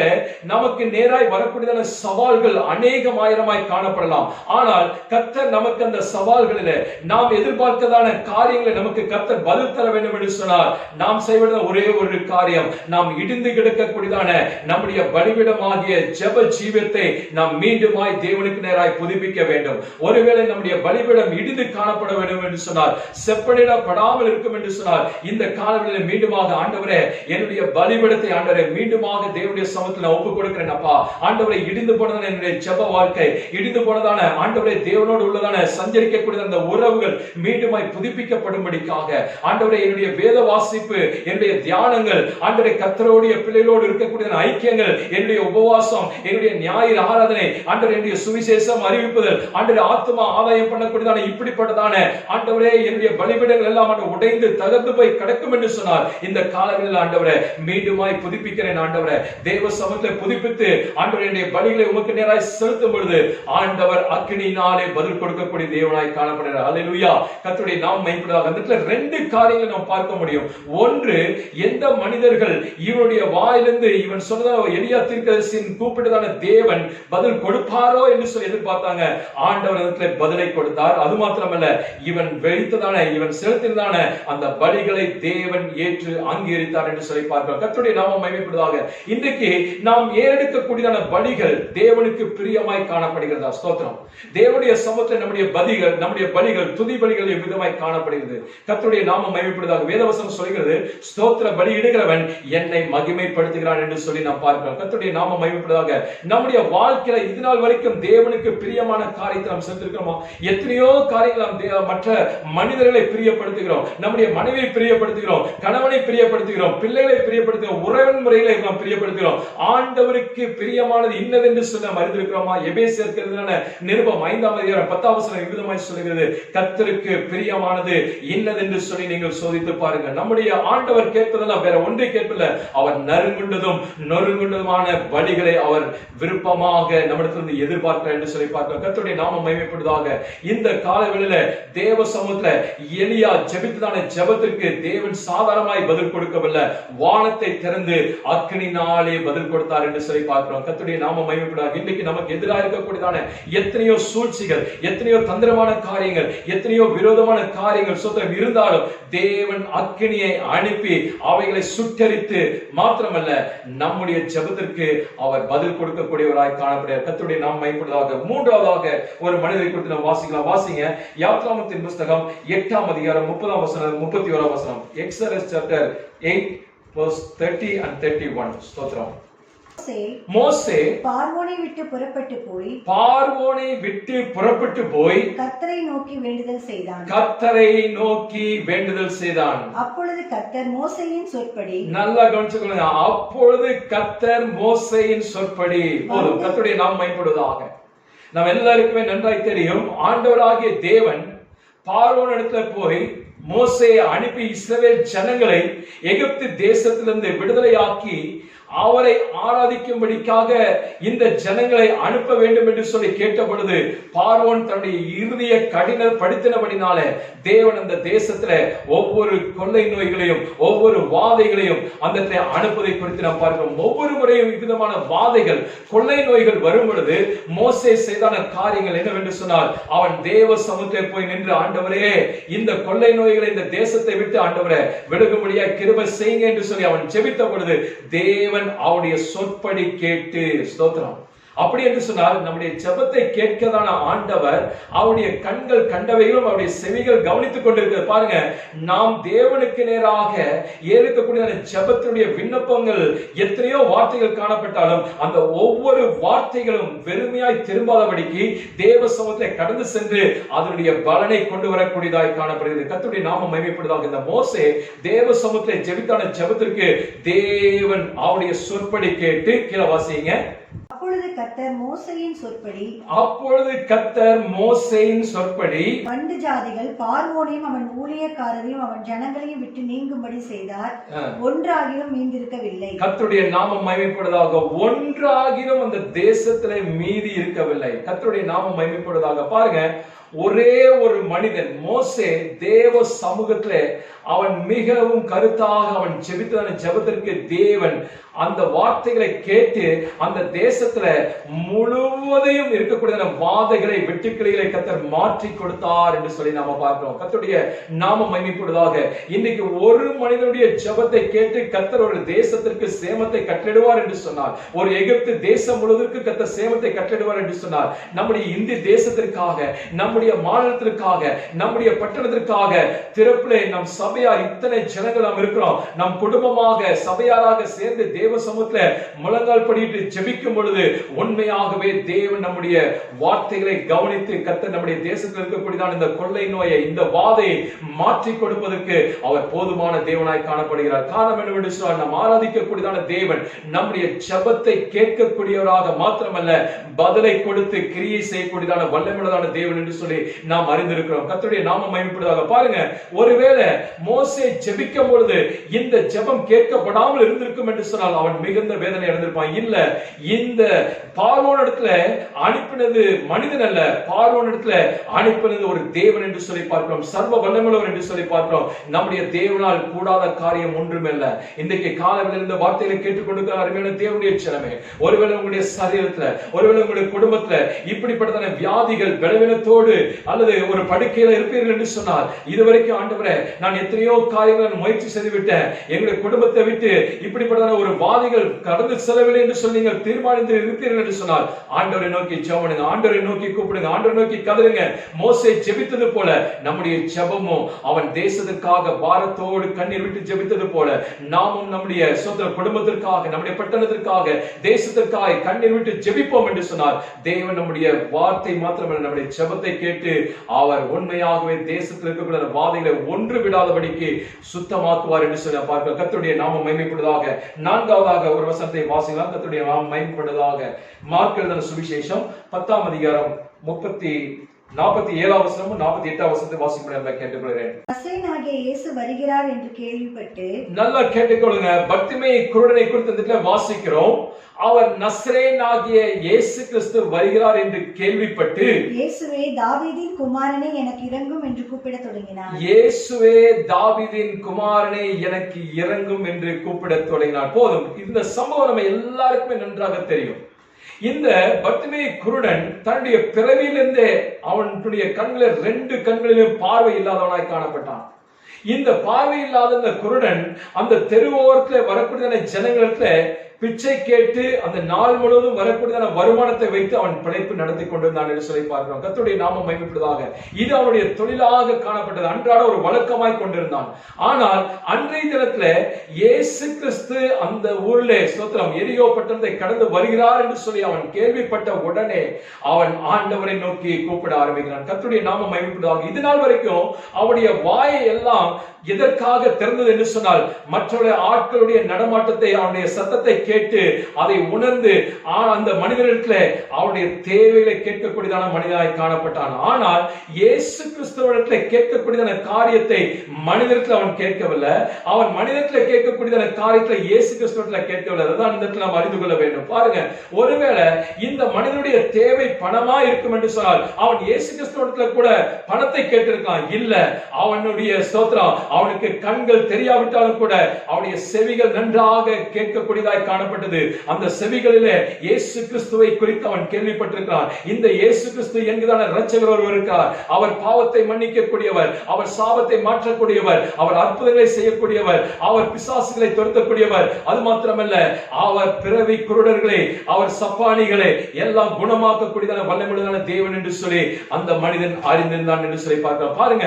நமக்கு நேராய் வரக்கூடியதான சவால்கள் அநேகம் ஆயிரமாய் காணப்படலாம். ஆனால் கர்த்தர் நமக்கு அந்த சவால்களில நாம் எதிர்பார்க்கதான காரியங்களை நமக்கு கர்த்தர் பதில் தர வேண்டும் என்று சொன்னார். நாம் செய்வதான ஒரே ஒரு காரியம், நாம் இடிந்து கிடக்கக்கூடியதான நம்முடைய பலிபீடமாகிய ஜெப ஜீவியத்தை நாம் மீண்டுமாய் தேவனுக்கு நேராய் புதுப்பிக்க வேண்டும். ஒருவேளை நம்முடைய பலிபீடம் இடிந்து காணப்பட வேண்டும் என்று சொன்னார், செப்பனிடப்படாமல் இருக்கும் என்று சொன்னார், இந்த காலங்களில் மீண்டுமாக ஆண்டவரே என்னுடைய பலிபீடத்தை ஆண்டவரே மீண்டுமாக தேவனுடைய சமூகத்தில் நான் ஒப்புக் கொடுக்கிறேன். அப்பா ஆண்டவரை இடிந்து போனதான என்னுடைய ஜெப வாழ்க்கை, இடிந்து போனதான ஆண்டவரே தேவனோடு உள்ளதான சஞ்சரிக்கக்கூடிய அந்த உறவுகள் மீண்டுமாய் புதுப்பிக்கப்படும்படிக்காக ஆண்டவரே என்னுடைய வேத வாசிப்பு, என்னுடைய தியானங்கள், ஆண்டவரே கர்த்தருடைய பிள்ளைகளோடு இருக்கக்கூடிய ஐக்கியங்கள், என்னுடைய உபவாசம், என்னுடைய ஞாயிறு ஆராதனை, ஆண்டவரே என்னுடைய சுவிசேஷம் அறிவிப்புதல், ஆண்டவரே ஆத்மா ஆதாயம் பண்ணக்கூடியதான இப்படிப்பட்டதான ஆண்டவரே என்னுடைய பலிபீடங்கள் எல்லாம் உடைந்து தகர்ந்து போய் கிடக்கும் என்று சொன்னார். இந்த காலங்களில் ஆண்டவரே மீண்டுமாய் புதுப்பிக்கிறேன். ஆண்டவரே தேவ சமூகத்தை புதுப்பித்து ஆண்டவரே என்னுடைய பலிகளை உமக்கு நேராய் செலுத்தும் பொழுது ஆண்டவர் அக்கினியினாலே பதில் கொடுக்கக்கூடிய தேவனாய் காணப்படுகிறார். அல்லேலூயா. கர்த்தருடைய நாமம் மகிமைப்படுவதாக. அந்த இடத்துல ரெண்டு காரியங்களை நாம் பார்க்க முடியும். ஒன்று, எந்த மனிதர்கள் இவனுடைய வாயிலிருந்து இவன் சொன்னதான எலியா தீர்க்கதரிசியின் கூப்பிட்டதான தேவன் பதில் கொடுப்பாரோ என்று சொல்லி எதிர்பார்த்தாங்க. ஆண்டவர் இடத்துல பதிலை கொடுத்தார். அது மாத்திரமல்ல, இவன் செலுத்தினதான அந்த பலிகளை தேவன் ஏற்று அங்கீகரித்தார் என்று சொல்லி பார்க்கிறோம். கர்த்தருடைய நாமம் மகிமைப்படுவதாக. இன்றைக்கு நாம் ஏறெடுக்கக்கூடியதான பலிகள் தேவனுக்கு பிரியமாய் காணப்படுகிறதா? ஸ்தோத்திரம். தேவனுடைய சமூகத்தில் நம்முடைய பலிகள் துதி பலிகள் எவ்விதமாய் காணப்படுகிறது? கர்த்தருடைய நாமம் மகிமைப்படுவதாக. வேதவசனம் சொல்கிறது, ஸ்தோத்திர பலி இடுகிறவன் என்னை மகிமைப்படுத்துகிறான் என்று சொல்லி நாம் பார்க்கிறோம். கர்த்தருடைய நாமம் மகிமைப்படுவதாக. நம்முடைய வாழ்க்கையில இது நாள் வரைக்கும் தேவனுக்கு பிரியமான காரியத்தை நாம் செலுத்திருக்கிறோமா? எத்தனையோ காரியங்கள் நாம் மற்ற மனிதர்களை பிரியப்படுத்துகிறோம், நம்முடைய மனைவியை பிரியப்படுத்துகிறோம், கணவனை பிரியப்படுத்துகிறோம், பிள்ளைகளை பிரியப்படுத்துகிறோம், உறவின் முறைகளை நாம் பிரியப்படுத்துகிறோம். ஆண்டவருக்கு பிரியமானது இன்னதென்று சொல்ல அறிந்திருக்கிறோமா? எபேசியர் நிருபம் 5ஆம் அதிகாரம் 10ஆம் வசனம் விதமாய் சொல்கிறது, கர்த்தருக்கு பிரியமானது இன்னதென்று சொல்லி நீங்கள் சோதித்து பாருங்க. நம்முடைய ஆண்டவர் கேட்பதெல்லாம் வேற ஒன்றை கேட்பதில்லை. அவர் நொறுங்குண்டதுமான பலிகளை அவர் விருப்பமாக நம்மிடத்திலிருந்து எதிர்பார்க்கிறார் என்று சொல்லி பார்க்கிறோம். கர்த்தருடைய நாமம் மகிமைப்படுவதாக. இந்த காலவெளியில தேவ சமூகத்துல எலியா ஜெபித்ததான ஜெபத்திற்கு தேவன் சாதாரணமாய் பதில் கொடுக்கவில்லை. வானத்தை திறந்து அக்கினினாலே பதில் கொடுத்தார் என்று சொல்லி பார்க்கிறோம். கர்த்தருடைய நாமம் மகிமைப்படுவதாக. இன்றைக்கு நமக்கு எதிராக இருக்கக்கூடியதான எத்தனையோ சூழ்ச்சிகள், எத்தனையோ தந்திரமான காரியங்கள், எத்தனையோ விரோதமான காரியங்கள் சுத்தம் இருந்தாலும் தேவன் அக்கினியை அனுப்பி அவைகளை சுட்டரித்து மாத்திரமல்ல நம்முடைய ஜெபத்திற்கு அவர் பதில் கொடுக்கக்கூடியவராய் காணப்படுகிறார். கர்த்தருடைய நாமம் மகிமைப்படுவதாக. மூன்றாவதாக ஒரு மனிதரை குறித்து நாம் வாசிக்கலாம். வாசிங்க யாத்ராகமத்தின் புத்தகம் 8ஆம் அதிகாரம் 30ஆம் வசனம் 31ஆம் வசனம். Exodus chapter 8 verse 30 and 31. ஸ்தோத்திரம். மோசே பார்வோனை விட்டு புறப்பட்டு போய் கர்த்தரை நோக்கி வேண்டுதல் செய்தான். அப்பொழுது கர்த்தர் மோசேயின் சொற்படி, நல்லா கவனிச்சுக்கொள்ளுங்க, அப்பொழுது கர்த்தர் மோசேயின் சொற்படி. போதும். கர்த்தருடைய நாமம் மகிமைப்படுவதாக. நாம் எல்லாருக்குமே நன்றாய் தெரியும், ஆண்டவராகிய தேவன் பார்வோன் இடத்துல போய் மோசேயை அனுப்பி இஸ்ரவேல் ஜனங்களை எகிப்து தேசத்திலிருந்து விடுதலையாக்கி அவரை ஆராதிக்கும்படிக்காக இந்த ஜனங்களை அனுப்ப வேண்டும் என்று சொல்லி கேட்ட பொழுது பார்வோன் தன்னுடைய இறுதிய கடினப்படுத்தினபடினால தேவன் அந்த தேசத்துல ஒவ்வொரு கொள்ளை நோய்களையும் ஒவ்வொரு வாதைகளையும் அந்த அனுப்புவதை குறித்து நாம் பார்க்கிறோம். ஒவ்வொரு முறையும் விதமான வாதைகள் கொள்ளை நோய்கள் வரும் பொழுது மோசே செய்தான காரியங்கள் என்னவென்று சொன்னால், அவன் தேவ சமூகத்தில் போய் நின்று, ஆண்டவரே இந்த கொள்ளை நோய்களை இந்த தேசத்தை விட்டு ஆண்டவரே விலகும்படியா கிருபை செய்யுங்க என்று சொல்லி அவன் ஜெபித்த பொழுது தேவன் அவருடைய சொற்படி கேட்டு, ஸ்தோத்திரம். அப்படி என்று சொன்னால் நம்முடைய ஜெபத்தை கேட்கதான ஆண்டவர் அவருடைய கண்கள் கண்டவைகளும் அவருடைய செவிகள் கவனித்துக் கொண்டிருக்கிறது. பாருங்க, நாம் தேவனுக்கு நேராக ஏற்கக்கூடிய ஜெபத்தினுடைய விண்ணப்பங்கள் எத்தனையோ வார்த்தைகள் காணப்பட்டாலும் அந்த ஒவ்வொரு வார்த்தைகளும் வெறுமையாய் திரும்பாதபடிக்கு தேவ சமூகத்தை கடந்து சென்று அதனுடைய பலனை கொண்டு வரக்கூடியதாய் காணப்படுகிறது. கர்த்தருடைய நாமம் மகிமைப்படுவதாக. இந்த மோசே தேவ சமூகத்தை ஜெபித்தான ஜெபத்திற்கு தேவன் அவருடைய சொற்படி கேட்டு, கீழே வாசிங்க. அப்பொழுது கர்த்தர் மோசேயின் சொற்படி பண்டு ஜாதிகள் பார்வோனையும் அவன் ஊழியக்காரரையும் அவன் ஜனங்களையும் விட்டு நீங்கும்படி செய்தார், ஒன்றாகிலும் மீந்திருக்கவில்லை. கர்த்தருடைய நாமம் மகிமைப்படுவதாக. ஒன்றாகிலும் அந்த தேசத்திலே மீதி இருக்கவில்லை. கர்த்தருடைய நாமம் மகிமைப்படுவதாக. பாருங்க, ஒரே ஒரு மனிதன் மோசே தேவ சமூகத்திலே அவன் மிகவும் கருத்தாக அவன் ஜெபித்ததான ஜெபத்திற்கு தேவன் அந்த வார்த்தைகளை கேட்டு அந்த தேசத்துல முழுவதையும் இருக்கக்கூடிய வாதைகளை வெட்டுக்கிளைகளை கர்த்தர் மாற்றி கொடுத்தார் என்று சொல்லி நாம பார்க்கிறோம். கர்த்தருடைய நாமம் மகிமைப்படுவதாக. இன்னைக்கு ஒரு மனிதனுடைய ஜெபத்தை கேட்டு கர்த்தர் ஒரு தேசத்திற்கு சேமத்தை கட்டளிடுவார் என்று சொன்னார். ஒரு எகிப்து தேசம் முழுவதற்கு கர்த்தர் சேமத்தை கட்டளிடுவார் என்று சொன்னார். நம்முடைய இந்திய தேசத்திற்காக, நம்முடைய மாநிலத்திற்காக, நம்முடைய பட்டணத்திற்காக திறப்பிலே நம் சபையார் இத்தனை ஜனங்கள் நாம் இருக்கிறோம். நம் குடும்பமாக சபையாராக சேர்ந்து தேவ சமூகத்துல முழங்கால் படிட்டு ஜெபிக்கும் பொழுது உண்மையாகவே தேவன் நம்முடைய வார்த்தைகளை கவனித்து கர்த்தர் நம்முடைய தேசத்தில் இருக்கக்கூடியதான இந்த கொள்ளை நோயை, இந்த வாதையை மாற்றி கொடுப்பதற்கு அவர் போதுமான தேவனாய் காணப்படுகிறார். காரணம் என்னவென்று சொன்னால், நாம் ஆராதிக்கக்கூடியதான தேவன் நம்முடைய ஜெபத்தை கேட்கக்கூடியவராக மாத்திரமல்ல, பதிலை கொடுத்து கிரியை செய்யக்கூடியதான வல்லமையுள்ளதான தேவன் என்று சொல்லி சொல்லி நாம் அறிந்திருக்கிறோம். கர்த்தருடைய நாமம் மகிமைப்படுவதாக. பாருங்க, ஒருவேளை மோசே ஜெபிக்கும் பொழுது இந்த ஜெபம் கேட்கப்படாமல் இருந்திருக்கும் என்று சொன்னால் அவன் மிகுந்த வேதனை அடைந்திருப்பான். இல்ல, இந்த பார்வோன் இடத்துல அனுப்பினது மனிதன் அல்ல, பார்வோன் இடத்துல அனுப்பினது ஒரு தேவன் என்று சொல்லி பார்க்கிறோம். சர்வ வல்லமையுள்ளவர் என்று சொல்லி பார்க்கிறோம். நம்முடைய தேவனால் கூடாத காரியம் ஒன்றுமில்ல. இன்றைக்கு காலையில் இந்த வார்த்தைகளை கேட்டுக்கொண்டிருக்கிற அருமையான தேவனுடைய ஜனமே, ஒருவேளை உங்களுடைய சரீரத்துல, ஒருவேளை உங்களுடைய குடும்பத்துல இப்படிப்பட்ட வியாதிகள் பலவீனத்தோடு அல்லது ஒரு படுக்கையில இருப்பீர்கள் என்று சொன்னால், இதுவரைக்கும் ஆண்டவரே நான் எத்தனையோ காரியங்களை முயற்சி செய்து விட்டேன், எங்களுடைய குடும்பத்தை விட்டு இப்படிப்பட்ட ஒரு வாதிகள் கடந்து செல்லவில்லை என்று சொல்லி நீங்கள் தீர்மானித்து இருப்பீர்கள் என்று சொன்னால், ஆண்டவரை நோக்கி ஜெபமுங்க, ஆண்டவரை நோக்கி கூப்பிடுங்க, ஆண்டவரை நோக்கி கதறுங்க. மோசே ஜெபித்தது போல நம்முடைய ஜெபமும் அவன் தேசத்திற்காக பாரத்தோடு கண்ணீர் விட்டு ஜெபித்தது போல நாமும் நம்முடைய சொந்த குடும்பத்திற்காக, நம்முடைய பட்டணத்திற்காக, தேசத்திற்காக கண்ணீர் விட்டு ஜெபிப்போம் என்று சொன்னார். தேவன் நம்முடைய வார்த்தை மாத்திரமல்ல, நம்முடைய ஜெபத்தை கேட்டு அவர் உண்மையாகவே தேசத்தில் இருக்கக்கூடிய வாதைகளை ஒன்று விடாதபடிக்கு சுத்தமாக்குவார் என்று சொல்ல பார்க்க. கர்த்தருடைய நாமம் மகிமைப்படுவதாக. நான்காவதாக ஒரு வசனத்தை வாசிக்கலாம். கர்த்தருடைய நாமம் மகிமைப்படுவதாக. மார்க் எழுதின சுவிசேஷம் 10ஆம் அதிகாரம் 47ஆம் வசனமும் 48ஆம் வசனத்தை வாசிக்கும்படி கேட்டுக்கொள்கிறேன். நசரேயனாகிய இயேசு வருகிறார் என்று கேள்விப்பட்டு, நல்லா கேட்டுக்கொள்ளுங்க. பர்த்திமேயு குருடனை குறித்து இந்த இடத்துல வாசிக்கிறோம். அவர் நசரேயனாகிய இயேசு கிறிஸ்து வருகிறார் என்று கேள்விப்பட்டு, இயேசுவே தாவீதின் குமாரனே எனக்கு இரங்கும் என்று கூப்பிடத் தொடங்கினார். இயேசுவே தாவீதின் குமாரனே எனக்கு இரங்கும் என்று கூப்பிடத் தொடங்கினார். போதும், இந்த சம்பவம் நம்ம எல்லாருக்குமே நன்றாக தெரியும். இந்த பர்த்திமேயு குருடன் தன்னுடைய பிறவியிலிருந்தே அவனுடைய கண்களில் 2 கண்களிலும் பார்வை இல்லாதவனாய் காணப்பட்டான். இந்த பார்வை இல்லாத இந்த குருடன் அந்த தெருவோரத்துல வரக்கூடிய ஜனங்களிடத்துல பிச்சை கேட்டு அந்த நாள் முழுவதும் வரக்கூடிய வருமானத்தை வைத்து அவன் பிழைப்பு நடத்தி கொண்டிருந்தான் என்று சொல்லி பார்க்கிறோம். கர்த்தருடைய நாமம் மகிமைப்படுவதாக. இது அவனுடைய தொழிலாக காணப்பட்டது. அன்றாட ஒரு வழக்கமாய் கொண்டிருந்தான். ஆனால் அன்றைய தினத்துல இயேசு கிறிஸ்து அந்த ஊரிலே ஸ்தோத்திரம் எரிகோ பட்டணத்தை கடந்து வருகிறார் என்று சொல்லி அவன் கேள்விப்பட்ட உடனே அவன் ஆண்டவரை நோக்கி கூப்பிட ஆரம்பிக்கிறான். கர்த்தருடைய நாமம் மகிமைப்படுவதாக. இது நாள் வரைக்கும் அவனுடைய வாயை எல்லாம் எதற்காக திறந்தது என்று சொன்னால், மற்றவருடைய ஆட்களுடைய நடமாட்டத்தை, அவனுடைய சத்தத்தை கேட்டு அதை உணர்ந்து அந்த மனிதனிடத்துல அவனுடைய தேவைகளை கேட்கக்கூடியதான மனிதனாய் காணப்பட்டான். ஆனால் இயேசு கிறிஸ்துவிடத்துல கேட்கக்கூடியதான காரியத்தை மனிதனிடத்துல அவன் கேட்கவில்லை. அவன் மனிதனிடத்துல கேட்கக்கூடியதான காரியத்தை இயேசு கிறிஸ்துவிடத்துல கேட்கவில்லை. அதுதான் இந்த இடத்துல நாம் அறிந்து கொள்ள வேண்டும். பாருங்க, ஒருவேளை இந்த மனிதனுடைய தேவை பணமா இருக்கும் என்று சொன்னால் அவன் இயேசு கிறிஸ்துவிடத்துல கூட பணத்தை கேட்டிருக்கான். இல்ல, அவனுடைய ஸ்தோத்திரம், அவனுக்கு கண்கள் தெரியாவிட்டாலும் கூட அவனுடைய செவிகள் நன்றாக கேட்கக்கூடியதாய் காணப்பட்டது. அந்த செவிகளிலே இயேசு கிறிஸ்துவை குறித்து அவன் கேள்விப்பட்டிருக்கிறான். இந்த இயேசு கிறிஸ்து என்கிறான இரட்சகர் ஒருவர் இருக்கிறார். அவர் பாவத்தை மன்னிக்கக்கூடியவர், அவர் சாபத்தை மாற்றக்கூடியவர், அவர் அற்புதங்களை செய்யக்கூடியவர், அவர் பிசாசுகளை துரத்தக்கூடியவர். அது மாத்திரமல்ல, அவர் பிறவி குருடர்களை, அவர் சப்பானிகளை எல்லாம் குணமாக்கக்கூடியதான வல்லமையுள்ளதான தேவன் என்று சொல்லி அந்த மனிதன் அறிந்திருந்தான் என்று சொல்லி பார்க்கிறோம். பாருங்க,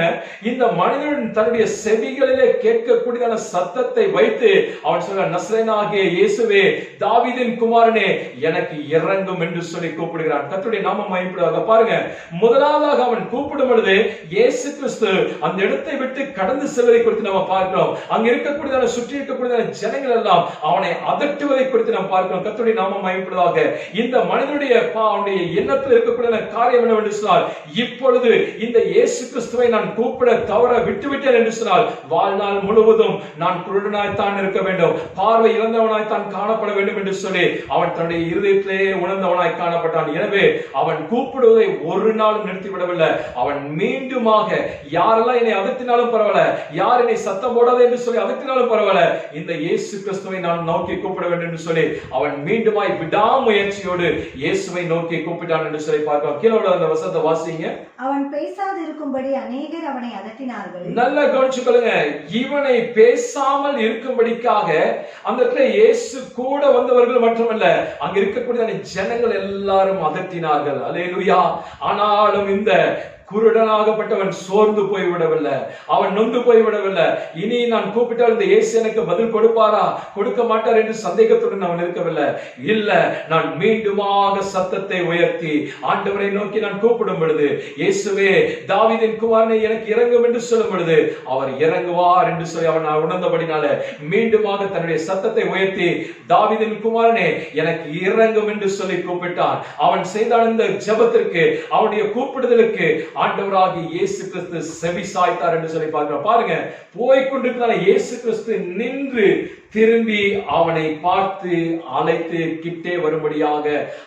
இந்த மனிதன் தன்னுடைய செவிகளிலே கேட்கக்கூடியதான சத்தத்தை வைத்து அவன் சொல்ற, நசரேயனாகிய இயேசுவே தாவீதின் குமாரனே எனக்கு இரங்கும் என்று சொல்லி கூப்பிடுகிறான். கர்த்தருடைய நாமம் மகிமைப்படுவதாக. பாருங்க, முதலாவதாக அவன் கூப்பிடும் பொழுது இயேசு கிறிஸ்து அந்த இடத்தை விட்டு கடந்து செல்வதை குறித்து நம்ம பார்க்கிறோம். அங்க இருக்கக்கூடியதான சுற்றி இருக்கக்கூடியதான ஜனங்கள் எல்லாம் அவனை அதட்டுவதை குறித்து நாம் பார்க்கிறோம். கர்த்தருடைய நாமம் மகிமைப்படுவதாக. இந்த மனிதனுடைய அவனுடைய எண்ணத்தில் இருக்கக்கூடிய காரியம் என்னவென்று சொன்னால், இப்பொழுது இந்த இயேசு கிறிஸ்துவை நான் கூப்பிட தவற விட்டுவிட்டேன் என்று சொன்னால் வாழ்நாள் முழுவதும் நான் குருடனாய்த்தான் இருக்க வேண்டும், பார்வை இழந்தவனாய்த்தான் காணப்பட வேண்டும் என்று சொல்லி அவன் தன்னுடைய இருதயத்திலே உணர்ந்தவனாய் காணப்பட்டான். எனவே அவன் கூப்பிடுவதை ஒரு நாளும் நிறுத்திவிடவில்லை. அவன் மீண்டுமாக, யாரெல்லாம் என்னை அதட்டினாலும் பரவாயில்ல, யார் என்னை சத்தம் போடாது என்று சொல்லி அதட்டினாலும் பரவாயில்ல, இந்த இயேசு கிறிஸ்துவை நான் நோக்கி கூப்பிட வேண்டும் என்று சொல்லி அவன் மீண்டுமாய் விடாமுயற்சியோடு இயேசுவை நோக்கி கூப்பிட்டான் என்று சொல்லி பார்க்கிறோம். கீழே உள்ள அந்த வசனத்தை வாசிங்க. அவன் பேசாது இருக்கும்படி அநேகர் அவனை அதட்டினார்கள். நல்லா கவனிச்சுக்கொள்ளுங்க. இவனை பேசாமல் இருக்கும்படிக்காக அந்த இடத்துல இயேசு கூட வந்தவர்கள் மட்டுமல்ல, அங்க இருக்கக்கூடிய ஜனங்கள் எல்லாரும் அதட்டினார்கள். அல்லேலூயா. ஆனாலும் இந்த குருடனாகப்பட்டவன் சோர்ந்து போய்விடவில்லை, அவன் நொந்து போய்விடவில்லை. இனி நான் கூப்பிட்டால் இந்த இயேசு எனக்கு பதில் கொடுப்பாரா, கொடுக்க மாட்டார் என்று சந்தேகத்துடன் அவன் இருக்கவில்லை. இல்ல, நான் மீண்டுமாக சத்தத்தை உயர்த்தி ஆண்டவரை நோக்கி நான் கூப்பிடும் பொழுது, இயேசுவே தாவீதின் குமாரனே எனக்கு இறங்கும் என்று சொல்லும் பொழுது அவர் இறங்குவார் என்று சொல்லி அவன் உணர்ந்தபடினால மீண்டுமாக தன்னுடைய சத்தத்தை உயர்த்தி தாவீதின் குமாரனே எனக்கு இறங்கும் என்று சொல்லி கூப்பிட்டான். அவன் செய்த இந்த ஜெபத்திற்கு, அவனுடைய கூப்பிடுதலுக்கு ஆண்டவராகிய இயேசு கிறிஸ்து செவி சாய்த்தார் என்று சொல்லி பார்க்கிறோம். பாருங்க, போய்கொண்டிருக்கிற இயேசு கிறிஸ்து நின்று திரும்பி அவனை பார்த்து அழைத்து கிட்டே வரும்படியாக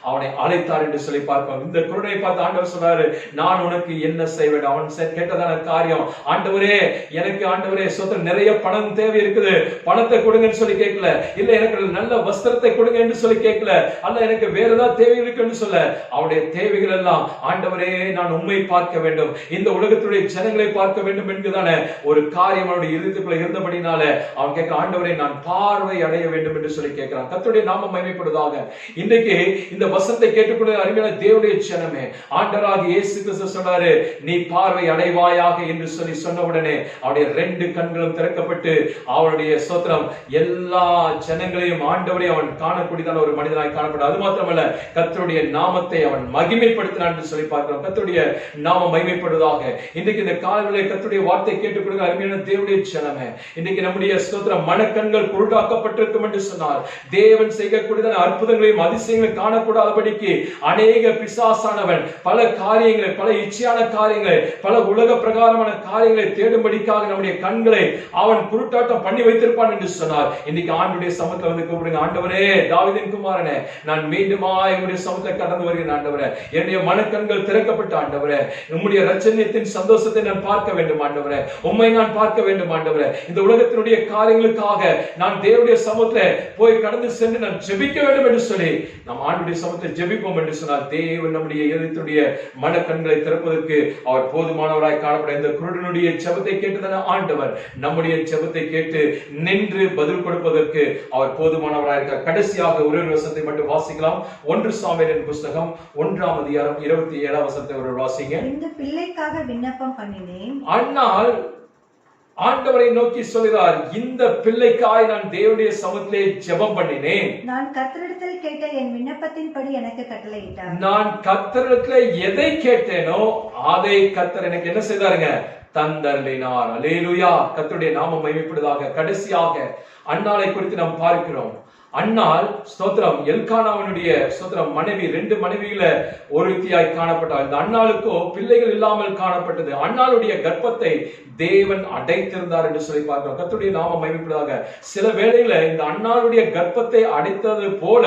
அவனை அழைத்தார் என்று சொல்லி பார்க்கிறோம். இந்த குருடனை பார்த்து ஆண்டவர் சொல்றாரு, நான் உனக்கு என்ன செய்ய வேண்டும்? அவன் கேட்டதான காரியம், ஆண்டவரே எனக்கு ஆண்டவரே சொத்து நிறைய பணம் தேவை இருக்குது, பணத்தை கொடுங்கன்னு சொல்லி கேட்கல. இல்ல எனக்கு நல்ல வஸ்திரத்தை கொடுங்க என்று சொல்லி கேட்கல. அல்ல எனக்கு வேற ஏதாவது தேவை இருக்குன்னு சொல்ல. அவனுடைய தேவைகள் எல்லாம், ஆண்டவரே நான் உண்மை பார்க்க வேண்டும், இந்த உலகத்துடைய ஜனங்களை பார்க்க வேண்டும் என்கிறதான ஒரு காரியம் அவனுடைய இருதயத்துக்குள்ள இருந்தபடினால அவன் கேட்க, ஆண்டவரே நான் பார்வை அடைய வேண்டும் என்று சொல்லி கேட்கிறான். கர்த்தருடைய நாமம் மகிமைப்படுவதாக. இன்றைக்கு இந்த வசனத்தை கேட்டுக்கொண்ட அருமையான தேவனுடைய ஜனமே, ஆண்டவராகிய இயேசு கிறிஸ்து சொன்னாரு, நீ பார்வை அடைவாயாக என்று சொல்லி சொன்ன உடனே அவருடைய 2 கண்களும் திறக்கப்பட்டு அவருடைய ஸ்தோத்திரம் எல்லா ஜனங்களையும் ஆண்டவரையும் அவன் காணக்கூடியதான ஒரு மனிதனாய் காணப்பட்ட. அது மாத்திரமல்ல, கர்த்தருடைய நாமத்தை அவன் மகிமைப்படுத்தினான் என்று சொல்லி பார்க்கிறோம். கர்த்தருடைய நாமம் மகிமைப்படுவதாக. இன்றைக்கு இந்த காலையிலே கர்த்தருடைய வார்த்தை கேட்டுக்கொண்ட அருமையான தேவனுடைய ஜனமே, இன்றைக்கு நம்முடைய ஸ்தோத்திரம் மனக்கண்கள் குருடாக்கப்பட்டிருக்கும் என்று சொன்னார். தேவன் செய்யக்கூடிய அற்புதங்களையும் அதிசயங்களையும் காணக்கூடாதபடிக்கு அநேக பிசாசானவன் பல காரியங்களை, பல இச்சையான காரியங்களை, பல உலக பிரகாரமான காரியங்களை தேடும்படிக்காக நம்முடைய கண்களை அவன் குருட்டாட்டம் பண்ணி வைத்திருப்பான் என்று சொன்னார். இன்னைக்கு ஆண்டுடைய சமூகத்தில் வந்து கூப்பிடுங்க, ஆண்டவரே தாவீதின் குமாரனே, நான் மீண்டுமாய் உம்முடைய சமூகத்தை கடந்து வருகிறேன் ஆண்டவரே, என்னுடைய மனக்கண்கள் திறக்கப்பட்ட ஆண்டவரே, உம்முடைய ரட்சணியத்தின் சந்தோஷத்தை நான் பார்க்க வேண்டும் ஆண்டவரே, உம்மை நான் பார்க்க வேண்டும் ஆண்டவரே, இந்த உலகத்தினுடைய காரியங்களுக்காக நான் தேவனுடைய சமூகத்திலே போய் கடந்து சென்று நான் ஜெபிக்க வேண்டும் என்று சொல்லி நாம் ஆண்டுடைய சமூகத்தை ஜெபிப்போம் என்று சொன்னால், தேவன் நம்முடைய இதயத்துடைய மனக்கண்களை திறப்பதற்கு அவர் போதுமானவராய் காணப்பட. இந்த குருடனுடைய ஜெபத்தை கேட்டதான ஆண்டவர் நம்முடைய ஜெபத்தை கேட்டு நின்று பதில் கொடுப்பதற்கு அவர் போதுமானவராய் இருக்கார். கடைசியாக ஒரு வசனத்தை மட்டும் வாசிக்கலாம். 1 சாமுவேலின் புஸ்தகம் 1ஆம் அதிகாரம் 27ஆம் வசனத்தை ஒரு வாசிங்க. இந்த பிள்ளைக்காக விண்ணப்பம் பண்ணினேன். ஆனால் ஆண்டவரை நோக்கி சொல்கிறார், இந்த பிள்ளைக்காய் நான் தேவனுடைய சமூகத்திலே ஜெபம் பண்ணினேன். நான் கர்த்தரிடத்தில் கேட்ட என் விண்ணப்பத்தின்படி எனக்கு கட்டளையிட்டார். நான் கர்த்தரிடத்திலே எதை கேட்டேனோ அதை கர்த்தர் எனக்கு என்ன செய்தாருங்க? தந்தருளினார். அல்லேலூயா. கர்த்தருடைய நாமம் மகிமைப்படுவதாக. கடைசியாக அன்னாளை குறித்து நாம் பார்க்கிறோம். அன்னாள் ஸ்தோத்திரம் எல்கானாவினுடைய ஸ்தோத்திரம் மனைவி, 2 மனைவியில ஒருத்தியாய் காணப்பட்டார். இந்த அன்னாளுக்கோ பிள்ளைகள் இல்லாமல் காணப்பட்டது. அன்னாளுடைய கர்ப்பத்தை தேவன் அடைத்திருந்தார் என்று சொல்லி பார்க்கிறோம். கர்த்தருடைய நாமம் மகிமைப்படுவதாக. சில வேளையில இந்த அன்னாளுடைய கர்ப்பத்தை அடைத்தது போல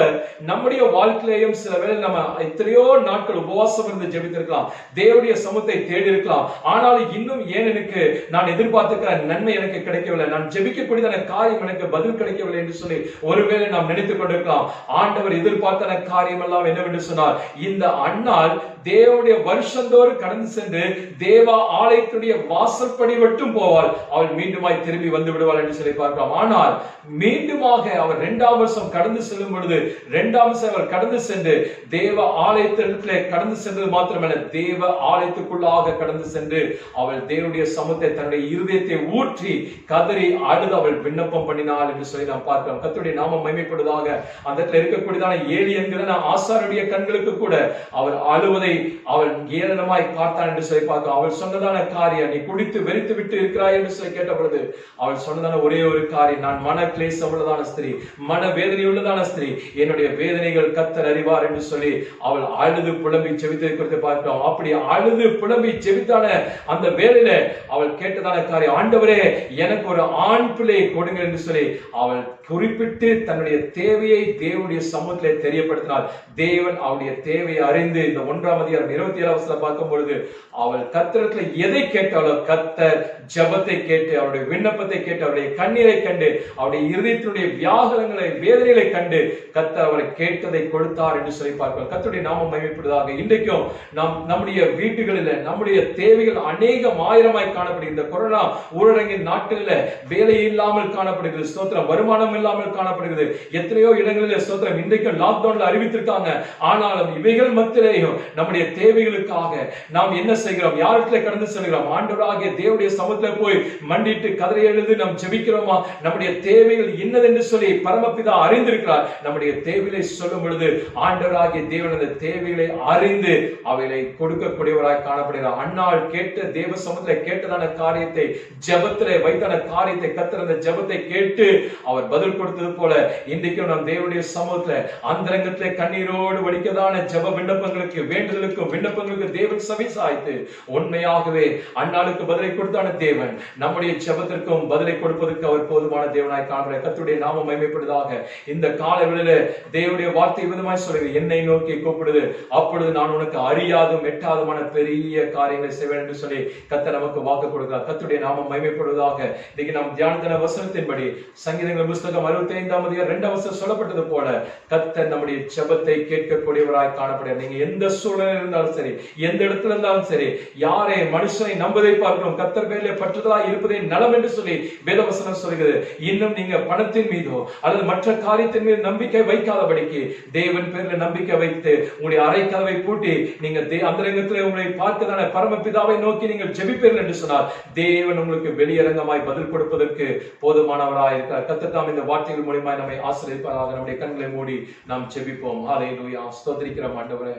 நம்முடைய வாழ்க்கையிலேயும் சில வேளை நம்ம எத்தனையோ நாட்கள் உபவாசம் இருந்து ஜெபித்திருக்கலாம், தேவனுடைய சமூகத்தை தேடி இருக்கலாம். ஆனால் இன்னும் ஏன் எனக்கு நான் எதிர்பார்த்திருக்கிற நன்மை எனக்கு கிடைக்கவில்லை, நான் ஜெபிக்கக்கூடியதான காரியம் எனக்கு பதில் கிடைக்கவில்லை என்று சொல்லி ஒருவேளை நாம் நினைத்துக் கொண்டிருக்கலாம். ஆண்டவர் எதிர்பார்த்த காரியம் எல்லாம் என்னவென்று சொன்னார், இந்த அன்னாள் தேவனுடைய வருஷந்தோறும் கடந்து சென்று தேவ ஆலயத்துடைய வாசற்படி மட்டும் போவாள், அவள் மீண்டுமாய் திரும்பி வந்து விடுவாள் என்று சொல்லி பார்க்கலாம். ஆனால் மீண்டுமாக அவர் 2ஆம் வருஷம் கடந்து செல்லும் பொழுது 2ஆம் வருஷம் அவர் கடந்து சென்று தேவ ஆலயத்திலே கடந்து சென்றது மாத்திரமல்ல, தேவ ஆலயத்துக்குள்ளாக கடந்து சென்று அவள் தேவனுடைய சமூகத்தை தன்னுடைய இருதயத்தை ஊற்றி கதறி அழுது அவள் விண்ணப்பம் பண்ணினாள் என்று சொல்லி நாம் பார்க்கிறோம். கர்த்தருடைய நாமம் மகிமைப்படுவதாக. அந்த இடத்துல இருக்கக்கூடியதான ஏலி என்கிற ஆசாருடைய கண்களுக்கு கூட அவர் அழுவதை அவள் ஏளனமாய் பார்த்தாள் என்று சொல்லி பார்க்கிறோம். அவள் சொன்னதான காரியம், நீ குடித்து வெறித்து விட்டு இருக்கிறாய் என்று சொல்லி கேட்ட பொழுது அவள் சொன்னதான ஒரே ஒரு காரியம், நான் மன கிளேசம் உள்ளதான ஸ்திரீ, மன வேதனை உள்ளதான ஸ்திரீ, என்னுடைய வேதனைகள் கர்த்தர் அறிவார் என்று சொல்லி அவள் அழுது புலம்பி ஜெபித்ததை குறித்து பார்க்கிறோம். அப்படி அழுது புலம்பி ஜெபித்தான அந்த வேளையில அவள் கேட்டதான காரியம், ஆண்டவரே எனக்கு ஒரு ஆண் பிள்ளையை கொடுங்க என்று சொல்லி அவள் குறிப்பிட்டு தன்னுடைய தேவையை தேவனுடைய சமூகத்திலே தெரியப்படுத்தினார். தேவன் அவருடைய தேவையை அறிந்து இந்த 1ஆம் அதிகாரம் 27ஆம் வசனத்தை பார்க்கும் பொழுது அவள் கர்த்தரிடத்துல எதை கேட்டாலோ கர்த்தர் ஜெபத்தை கேட்டு அவருடைய விண்ணப்பத்தை கேட்டு அவருடைய கண்ணீரை கண்டு அவருடைய இருதயத்தினுடைய வியாகுலங்களை வேதனைகளை கண்டு கர்த்தர் அவரை கேட்டதை கொடுத்தார் என்று சொல்லி பார்க்கிறோம். கர்த்தருடைய நாமம் மகிமைப்படுவதாக. இன்றைக்கும் நாம் நம்முடைய வீடுகளில் நம்முடைய தேவைகள் அநேகம் ஆயிரமாய் காணப்படுகிறது. இந்த கொரோனா ஊரடங்கின் நாட்களில் வேலை இல்லாமல் காணப்படுகிறது, ஸ்தோத்திரம் வருமானம் இல்லாமல் காணப்படுகிறது. எத்தனையோ இடங்களில் ஸ்தோத்திரம் இன்றைக்கும் லாக்டவுன்ல அறிவித்திருக்காங்க. ஆனாலும் இவைகள் மத்தியிலேயும் நம்முடைய தேவைகளுக்காக நாம் என்ன செய்கிறோம்? யாரிடத்திலே கடந்து செல்கிறோம்? ஆண்டவராகிய தேவனுடைய சமூகத்திலே போய் மண்டிட்டு கதறி எழுது நாம் ஜெபிக்கிறோமா? நம்முடைய தேவைகள் இன்னதென்று சொல்லி பரமபிதா அறிந்திருக்கிறார். நம்முடைய தேவைகளை சொல்லும் பொழுது ஆண்டவராகிய தேவன் அந்த தேவைகளை அறிந்து அவைகளை கொடுக்கக்கூடியவராய் காணப்படுகிறார். அன்னாள் கேட்ட தேவ சமூகத்திலே கேட்டதான காரியத்தை, ஜெபத்திலே வைத்தான காரியத்தை கர்த்தர் அந்த ஜெபத்தை கேட்டு அவர் பதில் கொடுத்தது போல இன்றைக்கும் நாம் தேவனுடைய சமூகத்துல அந்தரங்கத்திலே கண்ணீரோடு வடிக்கதான ஜெப விண்ணப்பங்களுக்கு, வேண்டுதலுக்கும் விண்ணப்பங்களுக்கு தேவன் செவி சாய்த்து உண்மையாகவே அந்நாளுக்கு பதிலை கொடுத்தான தேவன் நம்முடைய ஜெபத்திற்கும் பதிலை கொடுப்பதற்கு அவர் போதுமான தேவனாய் காண்கிறார். கர்த்தருடைய நாமம் மகிமைப்படுவதாக. இந்த காலை வேளையில தேவனுடைய வார்த்தை விதமாய் சொல்லுது, என்னை நோக்கி கூப்பிடுது, அப்பொழுது நான் உனக்கு அறியாதும் எட்டாதுமான பெரிய காரியங்களை செய்வேன் என்று சொல்லி கர்த்தர் நமக்கு வாக்கு கொடுக்கிறார். கர்த்தருடைய நாமம் மகிமைப்படுவதாக. இன்னைக்கு நாம் தியானத்தின வசனத்தின்படி சங்கீதங்கள் புஸ்தகம் 65ஆம் அதிகாரம் 2ஆம் வசனம் சொல்லப்பட்டது போல கர்த்தர் நம்முடைய ஜெபத்தை கேட்கக்கூடியவராய் காணப்படுகிறார். நீங்க எந்த சூழ்நிலையில் இருந்தாலும் சரி, எந்த இடத்துல இருந்தாலும் சரி, யாரை மனுஷனை நம்பதை பார்க்கிறோம், கர்த்தர் மேலே பற்றுதலாய் இருப்பதே நலம் என்று சொல்லி வேதவசனம் சொல்கிறது. இன்னும் நீங்க பணத்தின் மீதோ அல்லது மற்ற காரியத்தின் மீது நம்பிக்கை வைக்காதபடிக்கு தேவன் பேரில் நம்பிக்கை வைத்து உங்களுடைய அறை கதவை பூட்டி நீங்க அந்தரங்கத்திலே உங்களை பார்க்கதான பரமபிதாவை நோக்கி நீங்கள் ஜெபிப்பீர்கள் என்று சொன்னார் தேவன் உங்களுக்கு வெளியரங்கமாய் பதில் கொடுப்பதற்கு போதுமானவராய் இருக்கிறார். கர்த்தர் தாம் இந்த வார்த்தைகள் மூலமாய் நம்மை ஆசீர்வதிப்பாராக. நம்முடைய கண்களை மூடி நாம் ஜெபிப்போம். ஹல்லேலூயா. ஸ்தோத்திரிக்கிறோம் ஆண்டவரே.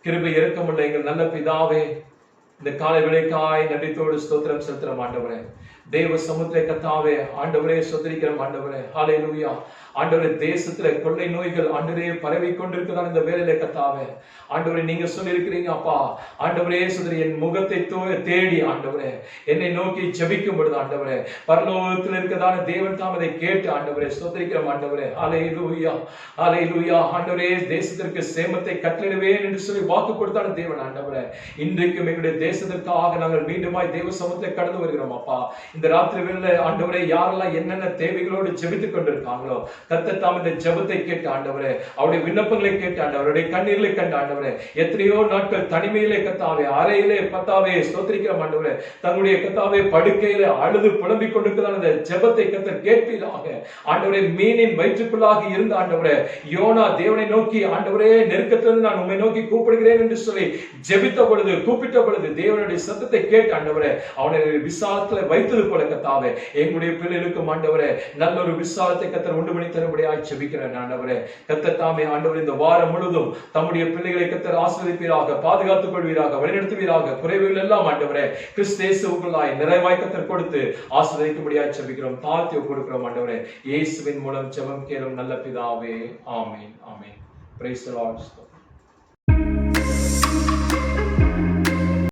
கிருபை இரக்கமுள்ள எங்கள் நல்ல பிதாவே, இந்த காலை வேளைக்காய் நன்றியோடு ஸ்தோத்திரம் செலுத்துறோம் ஆண்டவரே. தேவ சமுத்திர கர்த்தாவே, ஆண்டவரே ஸ்தோத்திரிக்கிறோம் ஆண்டவரே. ஹல்லேலூயா. ஆண்டவரே, தேசத்துல கொள்ளை நோய்கள் ஆண்டவரே பரவி கொண்டிருக்கிறான் இந்த வேளையில கர்த்தாவே. ஆண்டவரே, நீங்க சொல்லியிருக்கிறீங்க அப்பா, ஆண்டவரே சோதரி என் முகத்தை தேடி ஆண்டவரே என்னை நோக்கி ஜெபிக்கும் பொழுது ஆண்டவரே பரலோகத்தில் இருக்கிறதான தேவன் தாம் அதை கேட்டு ஆண்டவரே ஸ்தோத்திரிக்கிறோம் ஆண்டவரே. ஹல்லேலூயா, ஹல்லேலூயா. ஆண்டவரே, தேசத்திற்கு சேமத்தை கட்டளிடுவேன் என்று சொல்லி வாக்கு கொடுத்தான தேவன் ஆண்டவரே, இன்றைக்கும் எங்களுடைய தேசத்திற்காக நாங்கள் மீண்டுமாய் தேவ சமூகத்தை கடந்து வருகிறோம் அப்பா. இந்த ராத்திரி வேளையில ஆண்டவரே யாரெல்லாம் என்னென்ன தேவைகளோடு ஜெபித்துக் கொண்டிருக்காங்களோ கர்த்தர் தாம் இந்த ஜெபத்தை கேட்டு ஆண்டவரே அவருடைய விண்ணப்பங்களை கேட்டு ஆண்டவருடைய கண்ணீர்களை கண்டு ஆண்டவரே எத்தனையோ நாட்கள் தனிமையிலே கர்த்தாவே அறையிலே கர்த்தாவே ஸ்தோத்திரிக்கிறோம் ஆண்டவரே தங்களுடைய கர்த்தாவே படுக்கையிலே அழுது புலம்பிக் கொண்டிருக்கிறான் இந்த ஜெபத்தை கர்த்தர் கேட்பீராக. ஆண்டவரே, மீனின் வயிற்றுக்குள்ளாக இருந்த ஆண்டவரே யோனா தேவனை நோக்கி ஆண்டவரே நெருக்கத்திலிருந்து நான் உம்மை நோக்கி கூப்பிடுகிறேன் என்று சொல்லி ஜெபித்த பொழுது கூப்பிட்ட பொழுது தேவனுடைய சத்தத்தை கேட்டு ஆண்டவரே அவனை விசாலத்துல வைத்தது போல கர்த்தாவே எங்களுடைய பிள்ளைகளுக்கும் ஆண்டவரே நல்ல ஒரு விசாலத்தை கர்த்தர் உண்டு பண்ணி தரும்படியாய் ஜெபிக்கிறேன் ஆண்டவரே. கர்த்தர் தாமே ஆண்டவரே இந்த வாரம் முழுதும் தம்முடைய பிள்ளைகளை கர்த்தர் ஆசீர்வதிப்பீராக, பாதுகாத்துக் கொள்வீராக, வழிநடத்துவீராக. குறைவுகள் எல்லாம் ஆண்டவரே கிறிஸ்து இயேசுவுக்குள்ளாய் நிறைவாய் கர்த்தர் கொடுத்து ஆசீர்வதிக்கும்படியாய் ஜெபிக்கிறோம், தாழ்த்தி கொடுக்கிறோம் ஆண்டவரே. இயேசுவின் மூலம் ஜெபம் கேளும் நல்ல பிதாவே. Amen, amen. Praise the Lord.